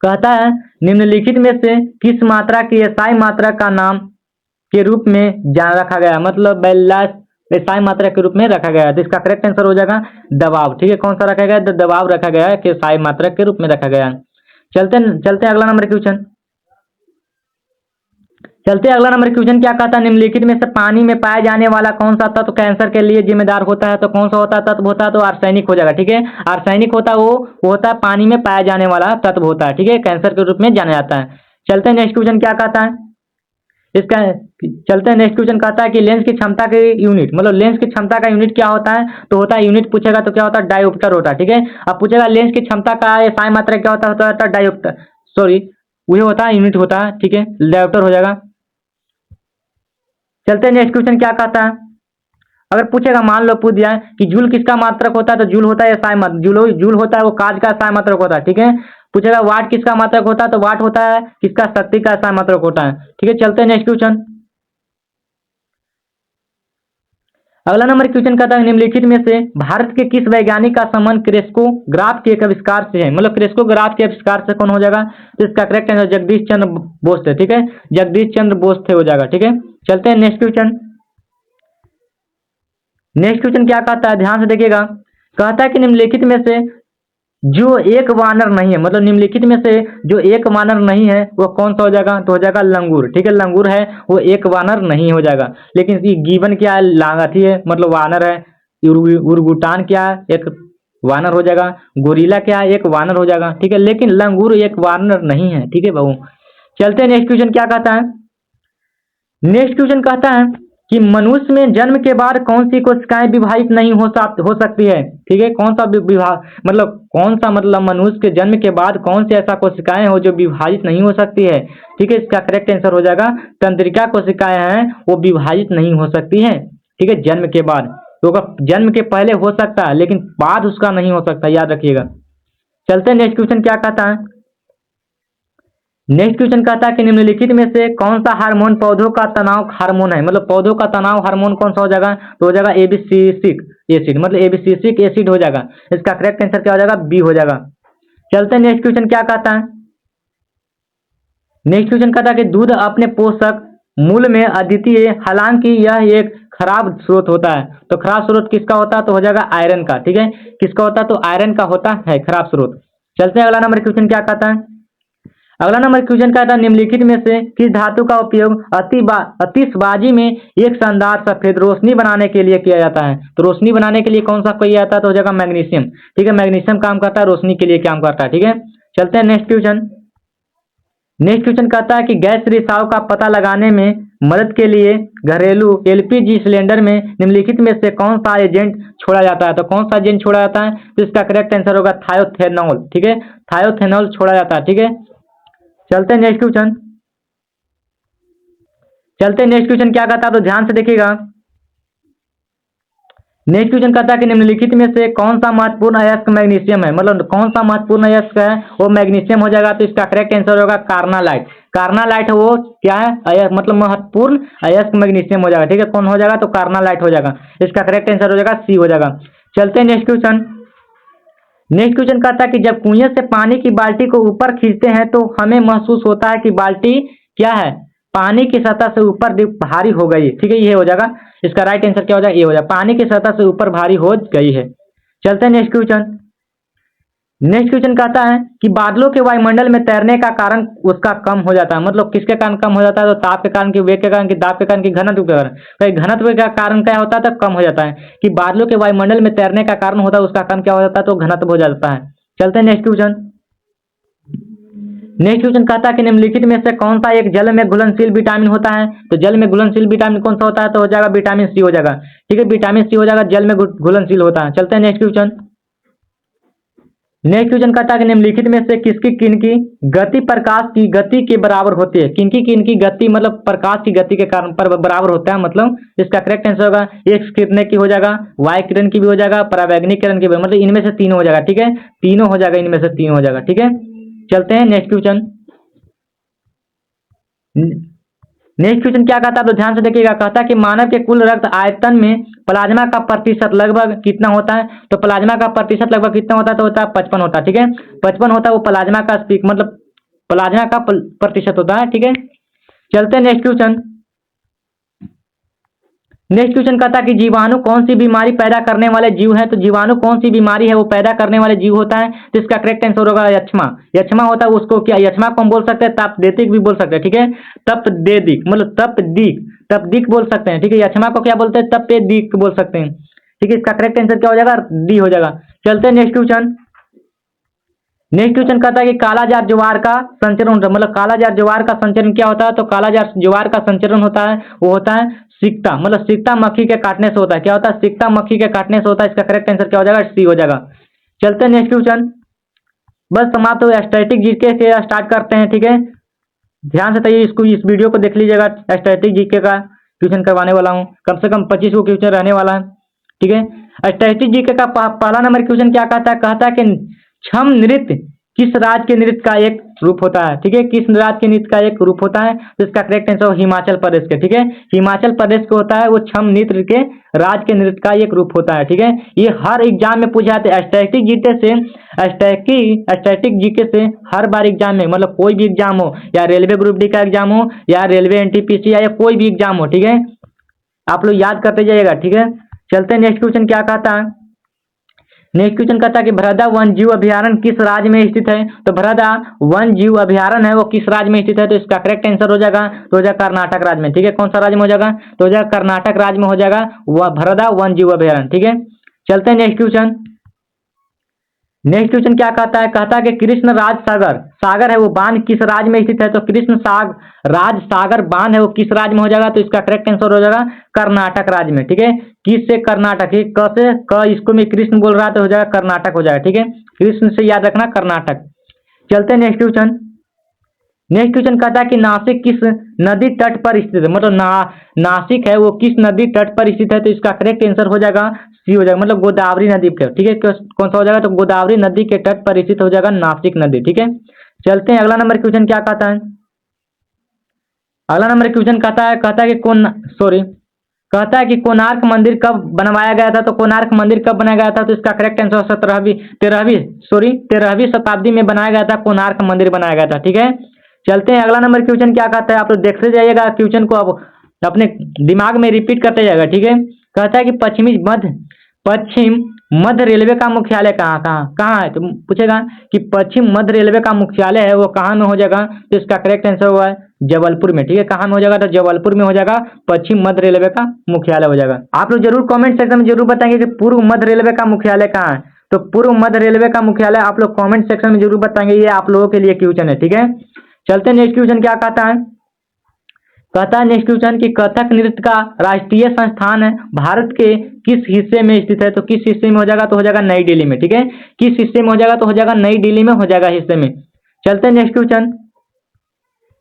कहता है निम्नलिखित में से किस मात्रा की एसआई मात्रा का नाम के रूप में जान रखा गया, मतलब बैलास एसआई मात्रा के रूप में रखा गया है। तो इसका करेक्ट आंसर हो जाएगा दबाव। ठीक है, कौन सा रखा गया? दबाव रखा गया है कि एसआई मात्रा के रूप में रखा गया है। चलते अगला नंबर क्वेश्चन। चलते अगला नंबर क्वेश्चन क्या कहता है निम्नलिखित में से पानी में पाया जाने वाला कौन सा तत्व कैंसर के लिए जिम्मेदार होता है? तो कौन सा होता है तत्व होता है? तो आर्सेनिक हो जाएगा। ठीक है, आर्सेनिक होता है वो होता है पानी में पाया जाने वाला तत्व होता है। ठीक है, कैंसर के रूप में जाना जाता है। चलते हैं नेक्स्ट क्वेश्चन क्या कहता है इसका। चलते हैं नेक्स्ट क्वेश्चन कहता है कि लेंस की क्षमता की यूनिट, मतलब लेंस की क्षमता का यूनिट क्या होता है? तो होता है यूनिट पूछेगा तो क्या होता है? डायोप्टर होता है। ठीक है, अब पूछेगा लेंस की क्षमता का एसआई मात्रा क्या होता है? डायोप्टर, सॉरी वही होता है यूनिट होता है। ठीक है, डायोप्टर हो जाएगा। चलते हैं नेक्स्ट क्वेश्चन क्या कहता है। अगर पूछेगा मान लो पूछ दिया है कि जूल किसका मात्रक होता है? तो जूल होता है एसआई मात्रक, जूल होता है वो काज का एसआई मात्रक होता है। ठीक है, पूछेगा वाट किसका मात्रक होता है? तो वाट होता है किसका? शक्ति का एसआई मात्रक होता है। ठीक है, चलते हैं नेक्स्ट क्वेश्चन। अगला नंबर क्वेश्चन कहता है निम्नलिखित में से भारत के किस वैज्ञानिक का संबंध क्रेस्कोग्राफ के एक आविष्कार से है? मतलब क्रेस्कोग्राफ के आविष्कार से कौन हो जाएगा? तो इसका करेक्ट आंसर जगदीश चंद्र बोस थे। ठीक है, जगदीश चंद्र बोस थे हो जाएगा। ठीक है, चलते हैं नेक्स्ट क्वेश्चन। नेक्स्ट क्वेश्चन क्या कहता है ध्यान से देखिएगा। कहता है कि निम्नलिखित में से जो एक वानर नहीं है, मतलब निम्नलिखित में से जो एक वानर नहीं है वो कौन सा हो जाएगा? तो हो जाएगा लंगूर। ठीक है, लंगूर है वो एक वानर नहीं हो जाएगा। लेकिन ये गिवन क्या है? लांगथी है, मतलब वानर है। उर्गुटान क्या है? एक वानर हो जाएगा। गोरिल्ला क्या है? एक वानर हो जाएगा। ठीक है, लेकिन लंगूर एक वानर नहीं है। ठीक है बाबू, चलते हैं नेक्स्ट क्वेश्चन क्या कहता है। नेक्स्ट क्वेश्चन कहता है कि मनुष्य में जन्म के बाद कौन सी कोशिकाएं विभाजित नहीं हो सकती है? ठीक है, कौन सा विभाग, मतलब कौन सा, मतलब मनुष्य के जन्म के बाद कौन सी ऐसा कोशिकाएं हो जो विभाजित नहीं हो सकती है? ठीक है, इसका करेक्ट आंसर हो जाएगा तंत्रिका कोशिकाएं हैं वो विभाजित नहीं हो सकती है। ठीक है, जन्म के बाद, तो जन्म के पहले हो सकता है लेकिन बाद उसका नहीं हो सकता, याद रखिएगा। चलते हैं नेक्स्ट क्वेश्चन क्या कहता है। नेक्स्ट क्वेश्चन कहता है कि निम्नलिखित में से कौन सा हार्मोन पौधों का तनाव हार्मोन है? मतलब पौधों का तनाव हार्मोन कौन सा हो जाएगा? तो हो जाएगा एबिसिसिक एसिड, मतलब एबिसिसिक एसिड हो जाएगा। इसका करेक्ट आंसर क्या हो जाएगा? बी हो जाएगा। चलते हैं नेक्स्ट क्वेश्चन क्या कहता है। नेक्स्ट क्वेश्चन कहता है कि दूध अपने पोषक मूल में अद्वितीय, हालांकि यह एक खराब स्रोत होता है। तो खराब स्रोत किसका होता है? तो हो जाएगा आयरन का। ठीक है, किसका होता है? तो आयरन का होता है खराब स्रोत। चलते हैं अगला नंबर क्वेश्चन क्या कहता है। अगला नंबर क्वेश्चन कहता है निम्नलिखित में से किस धातु का उपयोग आतिशबाजी में एक शानदार सफेद रोशनी बनाने के लिए किया जाता है? तो रोशनी बनाने के लिए कौन सा किया जाता है? तो हो जाएगा मैग्नीशियम। ठीक है, मैग्नीशियम काम करता है रोशनी के लिए काम करता है। ठीक है, चलते हैं नेक्स्ट क्वेश्चन। नेक्स्ट क्वेश्चन कहता है कि गैस रिसाव का पता लगाने में मदद के लिए घरेलू एलपीजी सिलेंडर में निम्नलिखित में से कौन सा एजेंट छोड़ा जाता है? तो कौन सा एजेंट छोड़ा जाता है? तो इसका करेक्ट आंसर होगा थायोथेनॉल। ठीक है, थायोथेनॉल छोड़ा जाता है। ठीक है, चलते हैं नेक्स्ट क्वेश्चन। चलते हैं नेक्स्ट क्वेश्चन क्या कहता है, तो ध्यान से देखिएगा। नेक्स्ट क्वेश्चन कहता है कि निम्नलिखित में से कौन सा महत्वपूर्ण अयस्क मैग्नीशियम है? मतलब कौन सा महत्वपूर्ण अयस्क है वो मैग्नीशियम हो जाएगा। तो इसका करेक्ट आंसर होगा कार्नालाइट। कार्नालाइट वो क्या है? मतलब महत्वपूर्ण अयस्क मैग्नीशियम हो जाएगा। ठीक है, कौन हो जाएगा? तो कार्नालाइट हो जाएगा। इसका करेक्ट आंसर हो जाएगा सी हो जाएगा। चलते हैं नेक्स्ट क्वेश्चन। नेक्स्ट क्वेश्चन कहता है कि जब कुएं से पानी की बाल्टी को ऊपर खींचते हैं तो हमें महसूस होता है कि बाल्टी क्या है? पानी की सतह से ऊपर भारी हो गई। ठीक है, ये हो जाएगा। इसका राइट आंसर क्या हो जाएगा? ये हो जाएगा, पानी की सतह से ऊपर भारी हो गई है। चलते हैं नेक्स्ट क्वेश्चन। नेक्स्ट क्वेश्चन कहता है कि बादलों के वायुमंडल में तैरने का कारण उसका कम हो जाता है। मतलब किसके कारण कम हो जाता है? तो ताप के कारण, कि वेग के कारण, कि दाब के कारण, कि घनत्व के कारण। तो घनत्व का कारण क्या होता है? तो कम हो जाता है। कि बादलों के वायुमंडल में तैरने का कारण होता है उसका कारण क्या हो जाता है? तो घनत्व हो जाता है। चलते हैं नेक्स्ट क्वेश्चन। नेक्स्ट क्वेश्चन कहता है कि निम्नलिखित में से कौन सा एक जल में घुलनशील विटामिन होता है? तो जल में घुलनशील विटामिन कौन सा होता है? तो हो जाएगा विटामिन सी हो जाएगा। ठीक है, विटामिन सी हो जाएगा, जल में घुलनशील होता है। चलते हैं नेक्स्ट क्वेश्चन। नेक्स्ट क्वेश्चन कहता है कि निम्नलिखित में से किसकी किनकी गति प्रकाश की गति के बराबर होती है। किनकी गति मतलब प्रकाश की गति के कारण पर बराबर होता है, मतलब इसका करेक्ट आंसर होगा एक्स किरण की हो जाएगा, वाई किरण की भी हो जाएगा, परावैंगनिक किरण की भी, मतलब इनमें से तीनों हो जाएगा। ठीक है, तीनों हो जाएगा, इनमें से तीनों हो जाएगा। ठीक है, चलते हैं नेक्स्ट क्वेश्चन। नेक्स्ट क्वेश्चन क्या कहता है तो ध्यान से देखिएगा। कहता है कि मानव के कुल रक्त आयतन में प्लाज्मा का प्रतिशत लगभग कितना होता है। तो प्लाज्मा का प्रतिशत लगभग कितना होता है तो होता है 55 होता है। ठीक है, 55 होता है वो प्लाज्मा का स्पीक मतलब प्लाज्मा का प्रतिशत होता है। ठीक है, चलते हैं नेक्स्ट क्वेश्चन। नेक्स्ट क्वेश्चन कहता है कि जीवाणु कौन सी बीमारी पैदा करने वाले जीव है। तो जीवाणु कौन सी बीमारी है वो पैदा करने वाले जीव होता है। तो इसका करेक्ट आंसर होगा यक्ष्मा। यक्ष्मा होता है उसको क्या, यक्ष्मा को हम बोल सकते हैं तपदेतिक भी बोल सकते हैं। ठीक है, तपदेदिक मतलब तपदिक बोल सकते हैं। ठीक है, यक्ष्मा को क्या बोलते हैं तपेदिक बोल सकते हैं। ठीक है, इसका करेक्ट आंसर क्या हो जाएगा डी हो जाएगा। चलते हैं नेक्स्ट क्वेश्चन। नेक्स्ट क्वेश्चन कहता है कि कालाजार ज्वार का संचरण होता है, मतलब कालाजार ज्वार का संचरण क्या होता है। तो कालाजार ज्वार का संचरण होता है वो होता है सिकता, मतलब सिकता मक्खी के काटने से होता है। क्या होता है सिकता मक्खी के काटने से होता है। इसका करेक्ट आंसर क्या हो जाएगा सी हो जाएगा। चलते हैं नेक्स्ट क्वेश्चन। बस समाप्त हो स्टैटिक जीके से स्टार्ट करते हैं। ठीक है, ध्यान से तैयारी इसको इस वीडियो को देख लीजिएगा। स्टैटिक जीके का क्वेश्चन करवाने वाला हूँ, कम से कम 25 को क्वेश्चन रहने वाला है। ठीक है, स्टैटिक जीके का पहला नंबर क्वेश्चन क्या कहता है। कहता है कि छम नृत्य किस राज्य के नृत्य का एक रूप होता है। ठीक है, किस राज्य के नृत्य का एक रूप होता है। तो इसका करेक्ट आंसर हिमाचल प्रदेश के। ठीक है, हिमाचल प्रदेश को होता है वो छम नृत्य के राज्य के नृत्य का एक रूप होता है। ठीक है, ये हर एग्जाम में पूछे जाते हैं। स्टैटिक जीके से हर बार एग्जाम में, मतलब कोई भी एग्जाम हो, या रेलवे ग्रुप डी का एग्जाम हो, या रेलवे एनटीपीसी या कोई भी एग्जाम हो। ठीक है, आप लोग याद करते जाइएगा। ठीक है, चलते हैं नेक्स्ट क्वेश्चन क्या कहता है। नेक्स्ट क्वेश्चन कहता है कि भ्रदा वन जीव अभ्यारण्य किस राज्य में स्थित है। तो भ्रदा वन जीव अभ्यारण्य है वो किस राज्य में स्थित है। तो इसका करेक्ट आंसर हो जाएगा तो हो जाएगा कर्नाटक राज्य में। ठीक है, कौन सा राज्य में हो जाएगा तो हो जाएगा कर्नाटक राज्य में हो जाएगा वह भ्रदा वन जीव अभ्यारण्य। ठीक है, चलते हैं नेक्स्ट क्वेश्चन। नेक्स्ट क्वेश्चन क्या कहता है। कहता है कि कृष्ण राज सागर है वो बांध किस राज्य में स्थित है। तो कृष्ण राज सागर बांध है वो किस राज्य में हो जाएगा। तो इसका करेक्ट आंसर हो जाएगा कर्नाटक राज्य में। ठीक है, किस से कर्नाटक, क से क इसको मैं कृष्ण बोल रहा तो हो जाएगा कर्नाटक हो जाएगा। ठीक है, कृष्ण से याद रखना कर्नाटक। चलते हैं नेक्स्ट क्वेश्चन। नेक्स्ट क्वेश्चन कहता है कि नासिक किस नदी तट पर स्थित है। मतलब नासिक है वो किस नदी तट पर स्थित है। तो इसका करेक्ट आंसर हो जाएगा सी हो जाएगा, मतलब गोदावरी नदी पे। ठीक है, कौन सा हो जाएगा तो गोदावरी नदी के तट पर स्थित हो जाएगा नासिक नदी। ठीक है, चलते हैं अगला नंबर क्वेश्चन क्या कहता है। अगला नंबर क्वेश्चन कहता है कि कोणार्क मंदिर कब बनवाया गया था। तो कोणार्क मंदिर कब बनाया गया था। तो इसका करेक्ट आंसर 13वीं शताब्दी में बनाया गया था। कोणार्क मंदिर बनाया गया था। ठीक है, चलते हैं अगला नंबर क्वेश्चन क्या कहता है। आप लोग देखते जाइएगा क्वेश्चन को, अब अपने दिमाग में रिपीट करते जाएगा। ठीक है, कहता है कि पश्चिम मध्य रेलवे का मुख्यालय कहाँ है। तो पूछेगा कि पश्चिम मध्य रेलवे का मुख्यालय है वो कहाँ में हो जाएगा। तो इसका करेक्ट आंसर हुआ है जबलपुर में। ठीक है, कहाँ में हो जाएगा तो जबलपुर में हो जाएगा पश्चिम मध्य रेलवे का मुख्यालय हो जाएगा। आप लोग जरूर कमेंट सेक्शन में जरूर बताएंगे कि पूर्व मध्य रेलवे का मुख्यालय कहाँ है। तो पूर्व मध्य रेलवे का मुख्यालय आप लोग कमेंट सेक्शन में जरूर बताएंगे, ये आप लोगों के लिए क्वेश्चन है। ठीक है, चलते हैं नेक्स्ट क्वेश्चन क्या कहता है। कहता है नेक्स्ट क्वेश्चन कि कथक नृत्य का राष्ट्रीय संस्थान है भारत के किस हिस्से में स्थित है। तो किस हिस्से में हो जाएगा तो हो जाएगा नई दिल्ली में। ठीक है, किस हिस्से में हो जाएगा तो हो जाएगा नई दिल्ली में हो जाएगा हिस्से में। चलते हैं नेक्स्ट क्वेश्चन।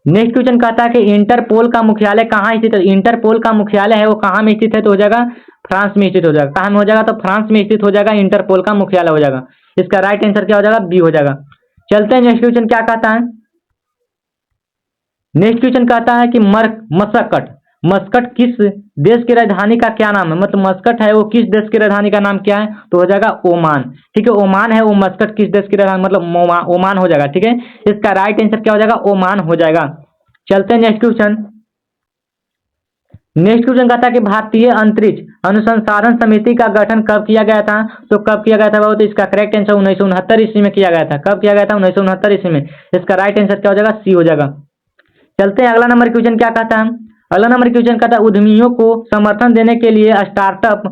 नेक्स्ट क्वेश्चन कहता है कि इंटरपोल का मुख्यालय कहाँ स्थित है। इंटरपोल का मुख्यालय है वो कहाँ में स्थित है तो हो जाएगा फ्रांस में स्थित हो जाएगा। कहाँ में हो जाएगा तो फ्रांस में स्थित हो जाएगा इंटरपोल का मुख्यालय हो जाएगा। इसका राइट आंसर क्या हो जाएगा बी हो जाएगा। चलते हैं नेक्स्ट क्वेश्चन क्या कहता है। नेक्स्ट क्वेश्चन कहता है कि मस्कट किस देश की राजधानी का क्या नाम है। मतलब मस्कट है वो किस देश की राजधानी का नाम क्या है तो हो जाएगा ओमान। ठीक है, ओमान है वो मस्कट किस देश की राजधानी मतलब ओमान हो जाएगा। ठीक है, इसका राइट आंसर क्या हो जाएगा ओमान हो जाएगा। चलते हैं नेक्स्ट क्वेश्चन। नेक्स्ट क्वेश्चन कहता है कि भारतीय अंतरिक्ष अनुसंधान समिति का गठन कब किया गया था। तो कब किया गया था बाबू। तो इसका करेक्ट आंसर 1969 ईस्वी में किया गया था। कब किया गया था 1969 ईस्वी में। इसका राइट आंसर क्या हो जाएगा सी हो जाएगा। चलते हैं अगला नंबर क्वेश्चन क्या कहता है। अगला नंबर क्वेश्चन कहता है उद्यमियों को समर्थन देने के लिए स्टार्टअप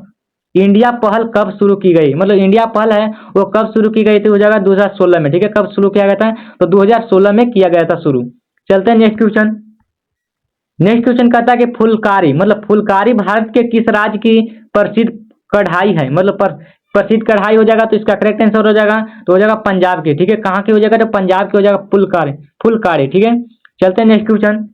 इंडिया पहल कब शुरू की गई। मतलब इंडिया पहल है वो कब शुरू की गई थी हो जाएगा 2016 में। ठीक है, कब शुरू किया गया था तो 2016 में किया गया था शुरू। चलते हैं नेक्स्ट क्वेश्चन। नेक्स्ट क्वेश्चन कहता है कि फुलकारी भारत के किस राज्य की प्रसिद्ध कढ़ाई है। मतलब प्रसिद्ध कढ़ाई हो जाएगा, तो इसका करेक्ट आंसर हो जाएगा तो हो जाएगा पंजाब की। ठीक है, कहाँ की हो जाएगा तो पंजाब की हो जाएगा फुलकारी। ठीक है, चलते हैं नेक्स्ट क्वेश्चन।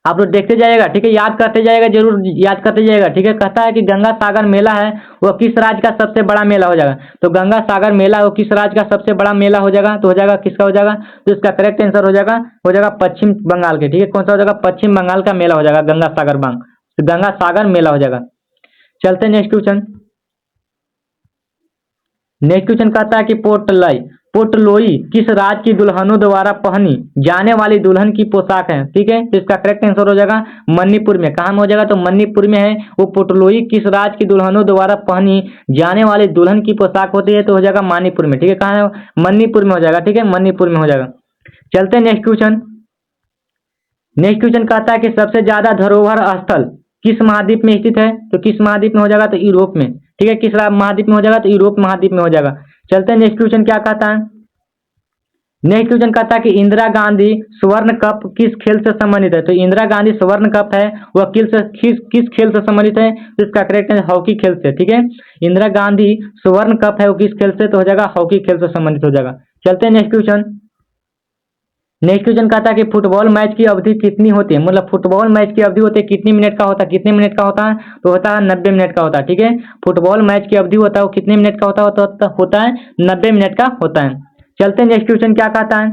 आप लोग देखते जाइएगा, ठीक है, याद करते जाइएगा, जरूर याद करते जाइएगा। ठीक है, कहता है कि गंगा सागर मेला है वह किस राज्य का सबसे बड़ा मेला हो जाएगा। तो गंगा सागर मेला वो किस राज्य का सबसे बड़ा मेला हो जाएगा, तो हो जाएगा किसका हो जाएगा, तो इसका करेक्ट आंसर हो जाएगा पश्चिम बंगाल के। ठीक है, कौन सा हो जाएगा, पश्चिम बंगाल का मेला हो जाएगा गंगा सागर मेला हो जाएगा। चलते हैं नेक्स्ट क्वेश्चन। नेक्स्ट क्वेश्चन कहता है कि पोर्टलोई किस राज्य की दुल्हनों द्वारा पहनी जाने वाली दुल्हन की पोशाक है। ठीक है, तो इसका करेक्ट आंसर हो जाएगा मणिपुर में। कहाँ में हो जाएगा, तो मणिपुर में है वो पोर्टलोई किस राज्य की दुल्हनों द्वारा पहनी जाने वाली दुल्हन की पोशाक होती है, तो हो जाएगा मणिपुर में। ठीक है, कहाँ है, मणिपुर में हो जाएगा। ठीक है, मणिपुर में हो जाएगा। चलते हैं नेक्स्ट क्वेश्चन। नेक्स्ट क्वेश्चन कहता है कि सबसे ज्यादा धरोहर स्थल किस महाद्वीप में स्थित है, तो किस महाद्वीप में हो जाएगा, तो यूरोप में। ठीक है, किस महाद्वीप में हो जाएगा, तो यूरोप महाद्वीप में हो जाएगा। चलते हैं नेक्स्ट क्वेश्चन क्या कहता है। नेक्स्ट क्वेश्चन कहता है कि इंदिरा गांधी स्वर्ण कप किस खेल से संबंधित है। तो इंदिरा गांधी स्वर्ण कप है वह किस खेल से संबंधित है, तो इसका करेक्ट है हॉकी खेल से। ठीक है, इंदिरा गांधी स्वर्ण कप है वो किस खेल से, तो हो जाएगा हॉकी खेल से संबंधित हो जाएगा। चलते हैं नेक्स्ट क्वेश्चन। नेक्स्ट क्वेश्चन कहता है कि फुटबॉल मैच की अवधि कितनी होती है, मतलब फुटबॉल मैच की अवधि होती है कितनी मिनट का होता है, कितने मिनट का होता है, तो होता है 90 मिनट का होता है। ठीक है, फुटबॉल मैच की अवधि होता है वो कितने मिनट का होता है 90 मिनट का होता है। चलते हैं नेक्स्ट क्वेश्चन क्या कहता है।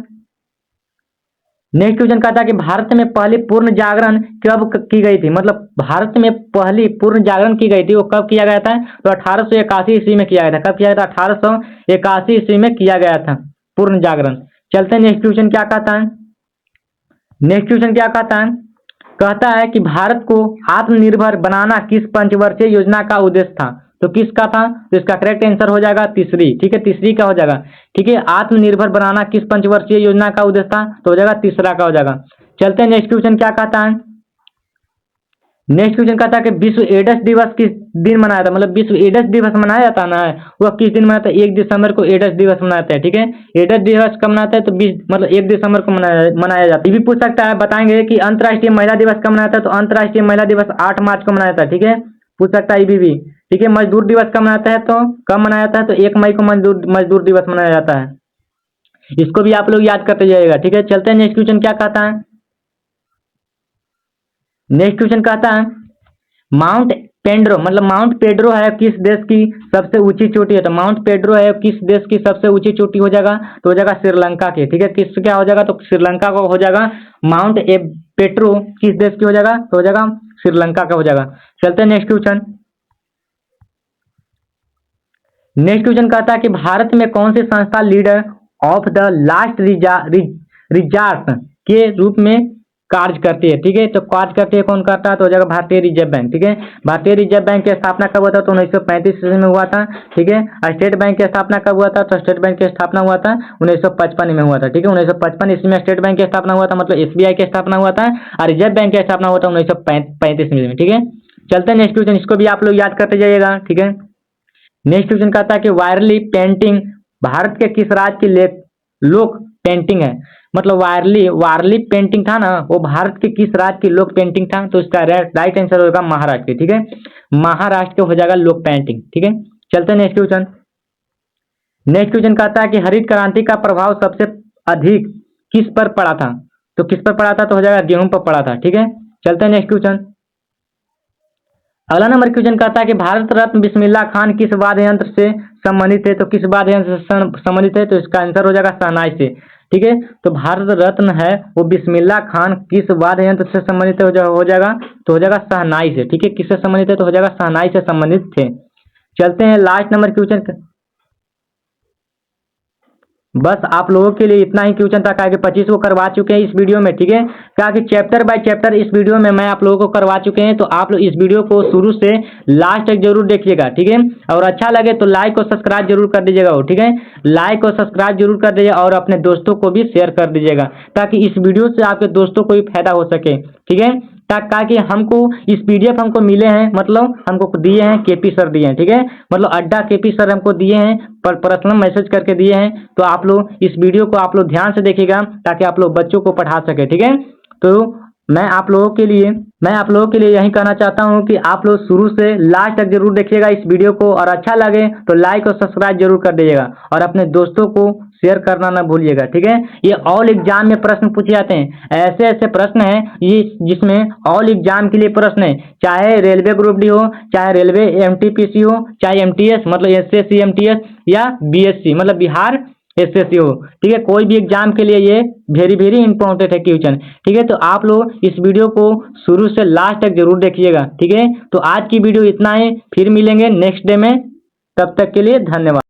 नेक्स्ट क्वेश्चन कहता है कि भारत में पहली पूर्ण जागरण कब की गई थी, मतलब भारत में पहली पूर्ण जागरण की गई थी वो कब किया गया था, तो 1881 ईस्वी में किया गया था। कब किया गया था, 1881 ईस्वी में किया गया था पूर्ण जागरण। चलते हैं नेक्स्ट क्वेश्चन क्या कहता है। नेक्स्ट क्वेश्चन क्या कहता है, कहता है कि भारत को आत्मनिर्भर बनाना किस पंचवर्षीय योजना का उद्देश्य था, तो किसका था, तो इसका करेक्ट आंसर हो जाएगा तीसरी। ठीक है, तीसरी का हो जाएगा। ठीक है, आत्मनिर्भर बनाना किस पंचवर्षीय योजना का उद्देश्य था, तो हो जाएगा तीसरा का हो जाएगा। चलते हैं नेक्स्ट क्वेश्चन क्या कहता है। नेक्स्ट क्वेश्चन कहता है कि विश्व एड्स दिवस किस दिन मनाया था, मतलब विश्व एड्स दिवस मनाया जाता ना है वह किस दिन मनाता है, 1 दिसंबर को एड्स दिवस मनाते हैं। ठीक है, एड्स दिवस कब मनाता है, तो 1 दिसंबर को मनाया जाता है। ये भी पूछ सकता है, बताएंगे कि अंतर्राष्ट्रीय महिला दिवस कब मनाता है, तो अंतर्राष्ट्रीय महिला दिवस 8 मार्च को मनाया जाता है। ठीक है, पूछ सकता है ये भी। ठीक है, मजदूर दिवस कब मनाता है, तो कब मनाया जाता है, तो 1 मई को मजदूर दिवस मनाया जाता है। इसको भी आप लोग याद करते जाइएगा। ठीक है, चलते हैं नेक्स्ट क्वेश्चन क्या कहता है। नेक्स्ट क्वेश्चन कहता है माउंट पेड्रो, मतलब माउंट पेड्रो है किस देश की सबसे ऊंची चोटी है, तो माउंट पेड्रो है किस देश की सबसे ऊंची चोटी हो जाएगा, तो हो जाएगा श्रीलंका की। ठीक है, किस क्या हो जाएगा, तो श्रीलंका को हो जाएगा। माउंट पेड्रो किस देश की हो जाएगा, तो हो जाएगा श्रीलंका का हो जाएगा। चलते हैं नेक्स्ट क्वेश्चन। नेक्स्ट क्वेश्चन कहता है कि भारत में कौन सी संस्था leader of the last resort के रूप में कार्य करती है। ठीक है, तो कार्य करती है कौन करता है, तो हो जाएगा भारतीय रिजर्व बैंक। ठीक है, भारतीय रिजर्व बैंक की स्थापना कब हुआ था, तो 1935 ईस्वी में हुआ था। ठीक है, स्टेट बैंक की स्थापना कब हुआ था, तो स्टेट बैंक की स्थापना हुआ था 1955 में हुआ था। ठीक है, 1955 ईस्वी में स्टेट बैंक की स्थापना हुआ था, मतलब एसबीआई की स्थापना हुआ था, और रिजर्व बैंक की स्थापना हुआ था 1935 में। ठीक है, चलते हैं नेक्स्ट क्वेश्चन, इसको भी आप लोग याद करते जाइएगा। ठीक है, नेक्स्ट क्वेश्चन कहता है कि वारली पेंटिंग भारत के किस राज्य की लोक पेंटिंग है, मतलब वारली पेंटिंग था ना वो भारत के किस राज्य की लोक पेंटिंग था, तो इसका राइट आंसर होगा महाराष्ट्र की। ठीक है, महाराष्ट्र के हो जाएगा लोक पेंटिंग। ठीक है, चलते हैं नेक्स्ट क्वेश्चन। नेक्स्ट क्वेश्चन कहता है कि हरित क्रांति का प्रभाव सबसे अधिक किस पर पड़ा था, तो किस पर पड़ा था, तो हो जाएगा गेहूं पर पड़ा था। ठीक है, चलते हैं नेक्स्ट क्वेश्चन। अगला नंबर क्वेश्चन कहता है कि भारत रत्न बिस्मिल्लाह खान किस वाद्य यंत्र से संबंधित है, तो किस वाद्य यंत्र से संबंधित है, तो इसका आंसर हो जाएगा शहनाई से। ठीक है, तो भारत रत्न है वो बिस्मिल्लाह खान किस वाद्य यंत्र से संबंधित हो जाएगा, तो हो जाएगा शहनाई से। ठीक है, किससे संबंधित है, तो हो जाएगा शहनाई से संबंधित थे। चलते हैं लास्ट नंबर क्वेश्चन। बस आप लोगों के लिए इतना ही क्वेश्चन था, कि 25 को करवा चुके हैं इस वीडियो में। ठीक है, क्या कि चैप्टर बाय चैप्टर इस वीडियो में मैं आप लोगों को करवा चुके हैं, तो आप लोग इस वीडियो को शुरू से लास्ट तक जरूर देखिएगा। ठीक है, और अच्छा लगे तो लाइक और सब्सक्राइब जरूर कर दीजिएगा। ठीक है, लाइक और सब्सक्राइब जरूर कर दीजिएगा और अपने दोस्तों को भी शेयर कर दीजिएगा, ताकि इस वीडियो से आपके दोस्तों को भी फायदा हो सके। ठीक है, ताकि हमको इस पीडीएफ हमको मिले हैं, मतलब हमको दिए हैं केपी सर दिए हैं। ठीक है, मतलब अड्डा केपी सर हमको दिए हैं, पर पर्सनल मैसेज करके दिए हैं। तो आप लोग इस वीडियो को आप लोग ध्यान से देखिएगा, ताकि आप लोग बच्चों को पढ़ा सके। ठीक है, तो मैं आप लोगों के लिए यही कहना चाहता हूँ कि आप लोग शुरू से लास्ट तक जरूर देखिएगा इस वीडियो को, और अच्छा लगे तो लाइक और सब्सक्राइब जरूर कर दीजिएगा, और अपने दोस्तों को शेयर करना ना भूलिएगा, ठीक है। ये ऑल एग्जाम में प्रश्न पूछे जाते हैं, ऐसे ऐसे प्रश्न हैं ये जिसमें ऑल एग्जाम के लिए प्रश्न है, चाहे रेलवे ग्रुप डी हो, चाहे रेलवे एमटीपीसी हो, चाहे एमटीएस मतलब एसएससी एमटीएस, या बीएससी मतलब बिहार एसएससी हो, ठीक है। कोई भी एग्जाम के लिए ये वेरी वेरी इंपॉर्टेंट है क्वेश्चन, ठीक है। तो आप लोग इस वीडियो को शुरू से लास्ट तक जरूर देखिएगा, ठीक है। तो आज की वीडियो इतना ही, फिर मिलेंगे नेक्स्ट डे में, तब तक के लिए धन्यवाद।